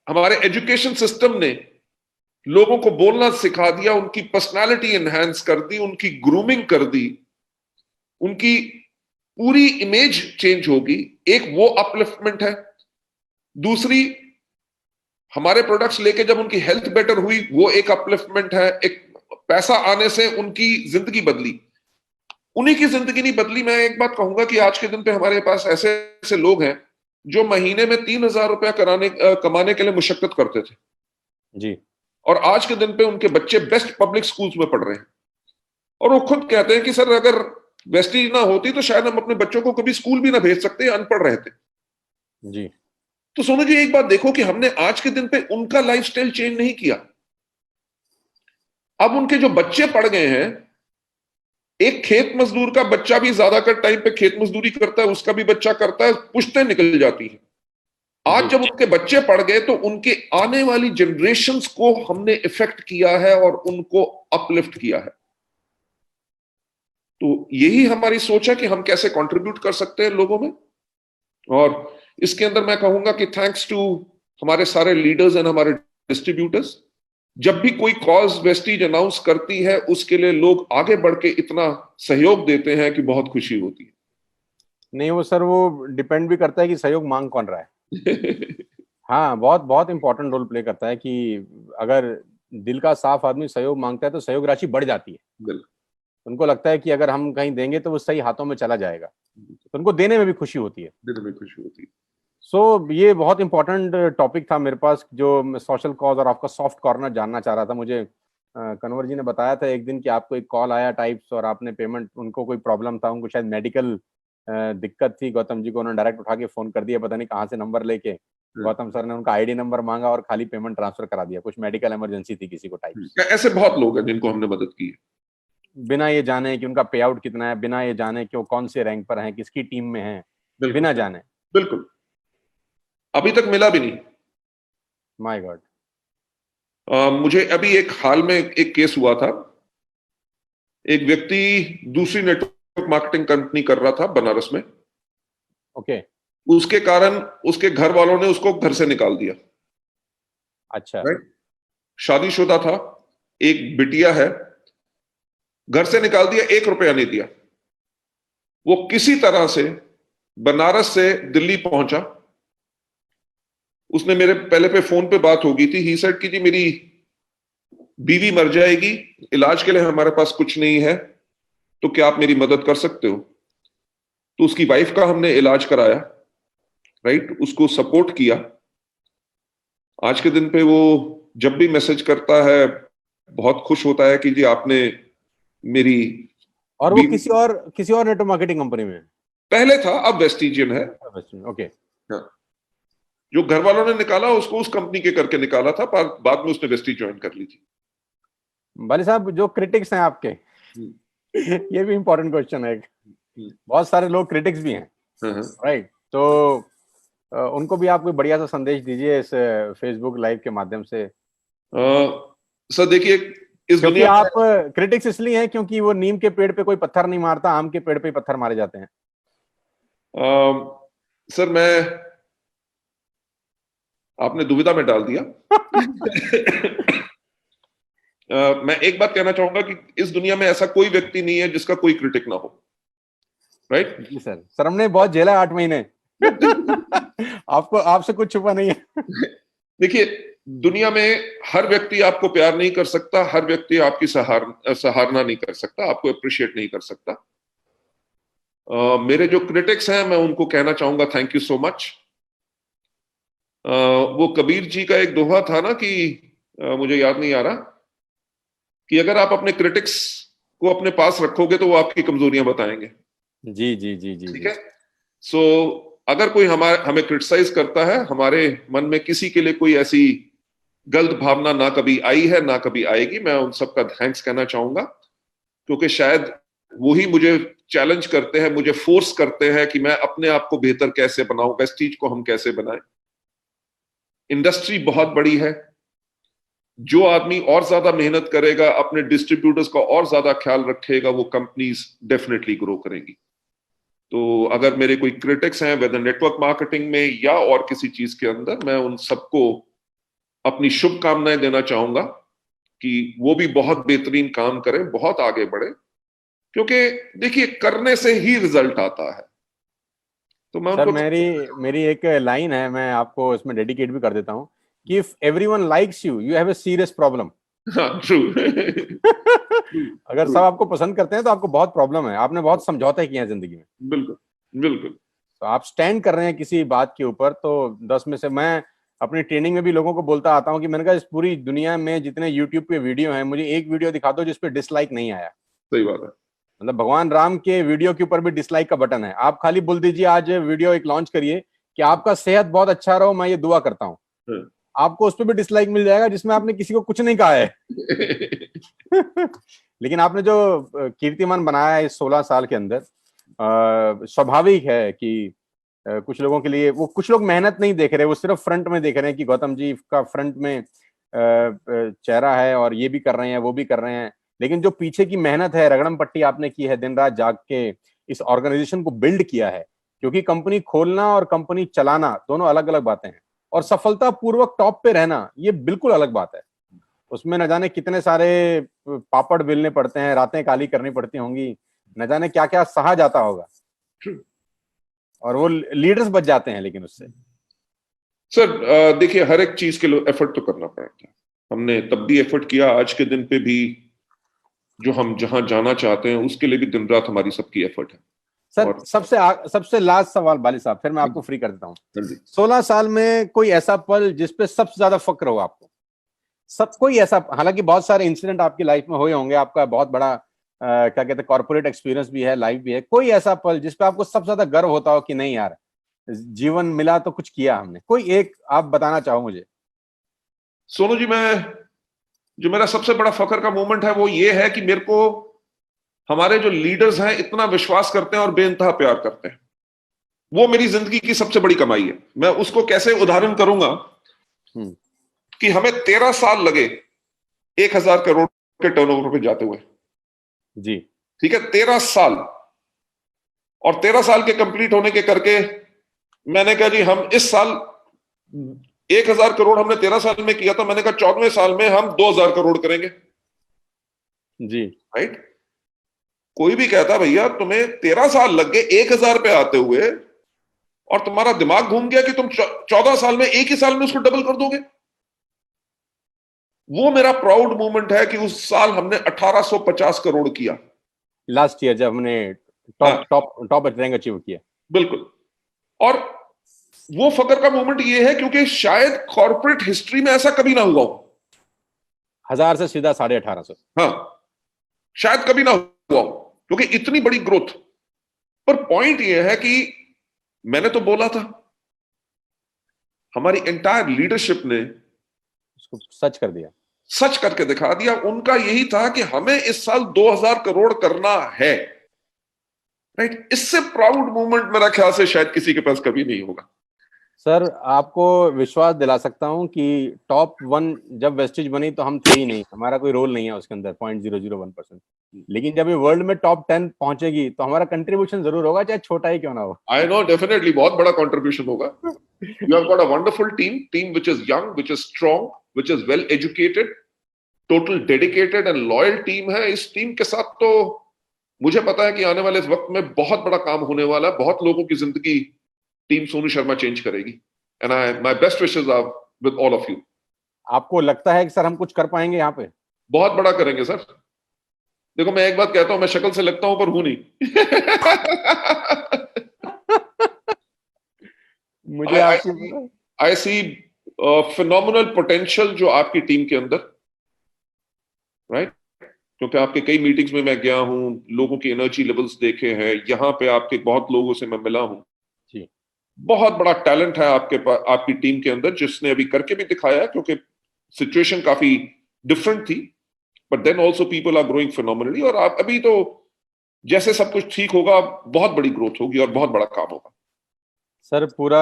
हमारे एजुकेशन सिस्टम ने लोगों को बोलना सिखा दिया, उनकी पर्सनालिटी एनहांस कर दी, उनकी ग्रूमिंग कर दी, उनकी पूरी इमेज चेंज होगी। एक वो अपलिफ्टमेंट है। दूसरी, हमारे प्रोडक्ट्स लेके जब उनकी हेल्थ बेटर हुई, वो एक अपलिफ्टमेंट है। एक पैसा आने से उनकी जिंदगी बदली, उन्हीं की जिंदगी नहीं बदली। मैं एक बात कहूंगा कि आज के दिन पे हमारे पास ऐसे ऐसे लोग हैं जो महीने में 3,000 रुपया कमाने के लिए मुशक्कत करते थे जी। और आज के दिन पे उनके बच्चे बेस्ट पब्लिक स्कूल्स में पढ़ रहे हैं। और वो खुद कहते हैं कि सर अगर वेस्टीज ना होती तो शायद हम अपने बच्चों को कभी स्कूल भी ना भेज सकते, अनपढ़ रहते। जी। तो सोनू जी, एक बात देखो कि हमने आज के दिन पे उनका लाइफस्टाइल चेंज नहीं किया। अब उनके जो बच्चे पढ़ गए हैं, एक खेत मजदूर का बच्चा भी ज्यादातर टाइम पे खेत मजदूरी करता है, उसका भी बच्चा करता है, पुश्तें निकल जाती हैं। आज जब उनके बच्चे पढ़ गए तो उनके आने वाली जनरेशन्स को हमने इफेक्ट किया है और उनको अपलिफ्ट किया है। तो यही हमारी सोच है कि हम कैसे कंट्रीब्यूट कर सकते हैं लोगों में। और इसके अंदर मैं कहूंगा कि थैंक्स टू हमारे सारे लीडर्स एंड हमारे डिस्ट्रीब्यूटर्स, जब भी कोई कॉज वेस्टीज अनाउंस करती है उसके लिए लोग आगे बढ़ के इतना सहयोग देते हैं कि बहुत खुशी होती है। नहीं वो सर, वो डिपेंड भी करता है कि सहयोग मांग कौन रहा है। हाँ, बहुत बहुत इंपॉर्टेंट रोल प्ले करता है कि अगर दिल का साफ आदमी सहयोग मांगता है तो सहयोग राशि बढ़ जाती है। उनको लगता है कि अगर हम कहीं देंगे तो वो सही हाथों में चला जाएगा, तो उनको देने में भी खुशी होती है। देने में खुशी होती है। सो ये बहुत इंपॉर्टेंट टॉपिक था मेरे पास, जो सोशल कॉज और आपका सॉफ्ट कॉर्नर जानना चाह रहा था। मुझे कन्वर जी ने बताया था एक दिन कि आपको एक कॉल आया टाइप्स और आपने पेमेंट, उनको कोई प्रॉब्लम था, उनको शायद मेडिकल दिक्कत थी। गौतम जी को उन्होंने डायरेक्ट उठा के फोन कर दिया, पता नहीं कहाँ से नंबर लेके। गौतम सर ने उनका आईडी नंबर मांगा और खाली पेमेंट ट्रांसफर करा दिया। कुछ मेडिकल इमरजेंसी थी किसी को टाइप्स। ऐसे बहुत लोग हैं जिनको हमने मदद की है, बिना ये जाने कि उनका पे आउट कितना है, बिना ये जाने कि वो कौन से रैंक पर हैं, किसकी टीम में हैं, बिना जाने। बिल्कुल, अभी तक मिला भी नहीं। My God. मुझे अभी एक हाल में एक केस हुआ था। एक व्यक्ति दूसरी नेटवर्क मार्केटिंग कंपनी कर रहा था बनारस में। ओके। उसके कारण उसके घर वालों ने उसको घर से निकाल दिया। अच्छा। शादीशुदा था, एक बिटिया है, घर से निकाल दिया, 1 रुपया नहीं दिया। वो किसी तरह से बनारस से दिल्ली पहुंचा। उसने मेरे पहले पे फोन पे बात हो गई थी। ही सेड कि जी मेरी बीवी मर जाएगी, इलाज के लिए हमारे पास कुछ नहीं है, तो क्या आप मेरी मदद कर सकते हो। तो उसकी वाइफ का हमने इलाज कराया, राइट, उसको सपोर्ट किया। आज के दिन पे वो जब भी मैसेज करता है बहुत खुश होता है कि जी आपने मेरी। और वो किसी और नेटवर्क मार्केटिंग कंपनी में पहले था, अब वेस्टिजियन है। ओके। हाँ। जो घर वालों ने निकाला उसको उस कंपनी के करके निकाला था, पर बाद में उसने वेस्टीज ज्वाइन कर ली थी। भाई साहब, जो क्रिटिक्स हैं आपके, ये भी इंपॉर्टेंट क्वेश्चन है। बहुत सारे लोग क्रिटिक्स भी हैं, राइट। तो उनको भी आप कोई बढ़िया सा संदेश दीजिए इस फेसबुक लाइव के माध्यम से। सर देखिए, इस क्योंकि आप क्रिटिक्स इसलिए हैं क्योंकि वो नीम के पेड़ पे कोई पत्थर नहीं मारता, आम के पेड़ पे पत्थर मारे जाते हैं। सर आपने दुविधा में डाल दिया। मैं एक बात कहना चाहूंगा कि इस दुनिया में ऐसा कोई व्यक्ति नहीं है जिसका कोई क्रिटिक ना हो, राइट। जी सर हमने बहुत झेला 8 महीने। आपको, आपसे कुछ छुपा नहीं है। देखिए, दुनिया में हर व्यक्ति आपको प्यार नहीं कर सकता, हर व्यक्ति आपकी सराहना नहीं कर सकता, आपको अप्रिशिएट नहीं कर सकता। मेरे जो क्रिटिक्स हैं मैं उनको कहना चाहूंगा थैंक यू सो मच। वो कबीर जी का एक दोहा था ना कि मुझे याद नहीं आ रहा, कि अगर आप अपने क्रिटिक्स को अपने पास रखोगे तो वो आपकी कमजोरियां बताएंगे। जी जी जी जी, ठीक है। सो अगर कोई हमें क्रिटिसाइज करता है, हमारे मन में किसी के लिए कोई ऐसी गलत भावना ना कभी आई है ना कभी आएगी, मैं उन सबका थैंक्स कहना चाहूंगा, क्योंकि शायद वही मुझे चैलेंज करते हैं, मुझे फोर्स करते हैं कि मैं अपने आप को बेहतर कैसे बनाऊं, वेस्टीज को हम कैसे बनाएं। इंडस्ट्री बहुत बड़ी है, जो आदमी और ज्यादा मेहनत करेगा, अपने डिस्ट्रीब्यूटर्स का और ज्यादा ख्याल रखेगा, वो कंपनीज डेफिनेटली ग्रो करेंगी। तो अगर मेरे कोई क्रिटिक्स हैं वेदर नेटवर्क मार्केटिंग में या और किसी चीज के अंदर, मैं उन सबको अपनी शुभकामनाएं देना चाहूंगा कि वो भी बहुत बेहतरीन काम करें, बहुत आगे बढ़े, क्योंकि देखिए करने से ही रिजल्ट आता है। तो मैं सर उनको मेरी मेरी एक लाइन है, मैं आपको इसमें डेडिकेट भी कर देता हूँ कि if everyone likes you, you have a serious problem. हाँ, ट्रू। अगर सब आपको पसंद करते हैं तो आपको बहुत प्रॉब्लम है, आपने बहुत समझौते किए हैं जिंदगी में। बिल्कुल बिल्कुल। तो आप स्टैंड कर रहे हैं किसी बात के ऊपर, तो 10 में से मैं अपनी ट्रेनिंग में भी लोगों को बोलता आता हूँ कि मैंने कहा इस पूरी दुनिया में जितने यूट्यूब पे वीडियो हैं, मुझे एक वीडियो दिखा दो जिसपे डिसलाइक नहीं आया। सही बात है। मतलब भगवान राम के वीडियो के ऊपर भी डिसलाइक का बटन है। आप खाली बोल दीजिए आज वीडियो एक लॉन्च करिए कि आपका सेहत बहुत अच्छा रहो, मैं ये दुआ करता हूँ, आपको उस पर भी डिसलाइक मिल जाएगा जिसमें आपने किसी को कुछ नहीं कहा है। लेकिन आपने जो कीर्तिमान बनाया है इस 16 साल के अंदर, स्वाभाविक है कि कुछ लोगों के लिए, वो कुछ लोग मेहनत नहीं देख रहे, वो सिर्फ फ्रंट में देख रहे हैं कि गौतम जी का फ्रंट में चेहरा है और ये भी कर रहे हैं वो भी कर रहे हैं, लेकिन जो पीछे की मेहनत है, रगड़म पट्टी आपने की है, दिन रात जाग के इस ऑर्गेनाइजेशन को बिल्ड किया है, क्योंकि कंपनी खोलना और कंपनी चलाना दोनों अलग अलग बातें हैं, और सफलता पूर्वक टॉप पे रहना ये बिल्कुल अलग बात है। उसमें न जाने कितने सारे पापड़ बेलने पड़ते हैं, रातें काली करनी पड़ती होंगी, न जाने क्या क्या सहा जाता होगा, और वो लीडर्स बच जाते हैं लेकिन उससे। सर देखिए, हर एक चीज के लिए एफर्ट तो करना पड़ता है। हमने तब भी एफर्ट किया, आज के दिन पे भी जो हम जहां जाना चाहते हैं उसके लिए भी दिन रात हमारी सबकी एफर्ट है। सर और सबसे लास्ट सवाल बाली साहब, फिर मैं आपको फ्री कर देता हूँ। हाँ जी। 16 साल में कोई ऐसा पल जिसपे सबसे ज्यादा फक्र हो आपको, सब कोई ऐसा, हालांकि बहुत सारे इंसिडेंट आपकी लाइफ में हुए होंगे, आपका बहुत बड़ा क्या कहते हैं कॉर्पोरेट एक्सपीरियंस भी है, लाइफ भी है, कोई ऐसा पल जिसपे आपको सबसे ज्यादा गर्व होता हो कि नहीं यार जीवन मिला तो कुछ किया हमने, कोई एक आप बताना चाहो मुझे। सोनू जी, जो मेरा सबसे बड़ा फख्र का मोमेंट है वो ये है कि मेरे को हमारे जो लीडर्स हैं इतना विश्वास करते हैं और बेइंतहा प्यार करते हैं। वो मेरी जिंदगी की सबसे बड़ी कमाई है। मैं उसको कैसे उदाहरण करूंगा कि हमें 13 साल लगे 1,000 करोड़ के टर्नओवर पे जाते हुए जी, ठीक है, 13 साल। और 13 साल के कंप्लीट होने के करके मैंने कहा जी हम इस साल 1,000 करोड़ हमने 13 साल में किया था, मैंने कहा 14वें साल में हम 2,000 करोड़ करेंगे जी, राइट। कोई भी कहता भैया तुम्हें 13 साल लग गए 1,000 पे आते हुए और तुम्हारा दिमाग घूम गया कि तुम 14 साल में एक ही साल में उसको डबल कर दोगे। वो मेरा प्राउड मोमेंट है कि उस साल हमने 1850 करोड़ किया लास्ट ईयर जब हमने टॉप रैंक अचीव किया। बिल्कुल। और वो फकर का मोमेंट ये है क्योंकि शायद कॉर्पोरेट हिस्ट्री में ऐसा कभी ना हुआ हो। 1000 से सीधा 1850। हाँ, शायद कभी ना हुआ हो क्योंकि इतनी बड़ी ग्रोथ। पर पॉइंट ये है कि मैंने तो बोला था, हमारी एंटायर लीडरशिप ने उसको सच कर दिया, सच करके दिखा दिया। उनका यही था कि हमें इस साल 2,000 करोड़ करना है राइट। इससे प्राउड मोमेंट मेरा ख्याल से शायद किसी के पास कभी नहीं होगा। सर आपको विश्वास दिला सकता हूं कि टॉप 1 जब वेस्टिज बनी तो हम थे ही नहीं, हमारा कोई रोल नहीं है उसके अंदर 0.001%, लेकिन जब ये वर्ल्ड में टॉप 10 पहुंचेगी तो हमारा कंट्रीब्यूशन जरूर होगा, चाहे छोटा ही क्यों ना हो। आई नो, डेफिनेटली बहुत बड़ा कंट्रीब्यूशन होगा। You have got a wonderful team which is young, which is strong, which is well educated, total dedicated and loyal team है। इस टीम के साथ तो मुझे पता है कि आने वाले इस वक्त में बहुत बड़ा काम होने वाला है। बहुत लोगों की जिंदगी टीम सोनू शर्मा चेंज करेगी। And my best wishes are with all of you. आपको लगता है कि सर हम कुछ कर पाएंगे यहाँ पे? बहुत बड़ा करेंगे सर। देखो मैं एक बात कहता हूं, मैं शक्ल से लगता हूं पर हूं नहीं। मुझे आई सी फिनोमिनल पोटेंशियल जो आपकी टीम के अंदर राइट क्योंकि आपके कई मीटिंग्स में मैं गया हूं, लोगों की एनर्जी लेवल्स देखे हैं, यहाँ पे आपके बहुत लोगों से मैं मिला हूं। बहुत बड़ा टैलेंट है आपके पास, आपकी टीम के अंदर, जिसने अभी करके भी दिखाया क्योंकि सिचुएशन काफी डिफरेंट थी, but then also people are growing phenomenally. और आप अभी तो जैसे सब कुछ ठीक होगा बहुत बड़ी ग्रोथ होगी और बहुत बड़ा काम होगा। सर पूरा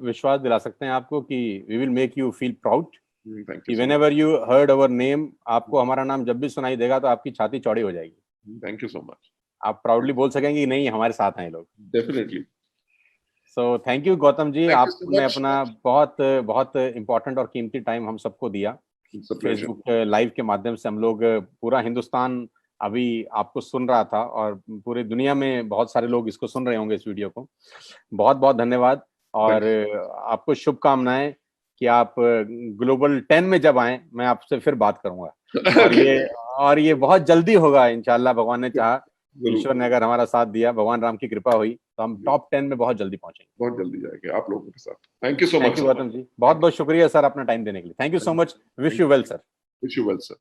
विश्वास दिला सकते हैं आपको कि we will make you feel proud thank कि you, whenever you heard our name, आपको हमारा नाम जब भी सुनाई देगा तो आपकी छाती चौड़ी हो जाएगी। Thank you so much. आप प्राउडली बोल सकेंगे कि नहीं हमारे साथ हैं ये लोग। Definitely. So thank you Gautam ji, thank you so आपने मच। अपना बहुत बहुत इम्पोर्टेंट और कीमती टाइम हम सबको दिया। It's a pleasure. Facebook live के माध्यम से हम लोग, पूरा हिंदुस्तान अभी आपको सुन रहा था और पूरी दुनिया में बहुत सारे लोग इसको सुन रहे होंगे इस वीडियो को। बहुत बहुत धन्यवाद और आपको शुभकामनाएं कि आप ग्लोबल 10 में जब आए मैं आपसे फिर बात करूंगा और ये बहुत जल्दी होगा इंशाल्लाह, भगवान ने चाहा, ईश्वर ने अगर हमारा साथ दिया, भगवान राम की कृपा हुई तो हम टॉप 10 में बहुत जल्दी पहुंचेंगे। बहुत जल्दी जाएंगे आप लोगों के साथ। Thank you so much. Thank you Gautam ji, बहुत बहुत शुक्रिया सर अपना टाइम देने के लिए। Thank you so much, wish you well sir. Wish you well sir.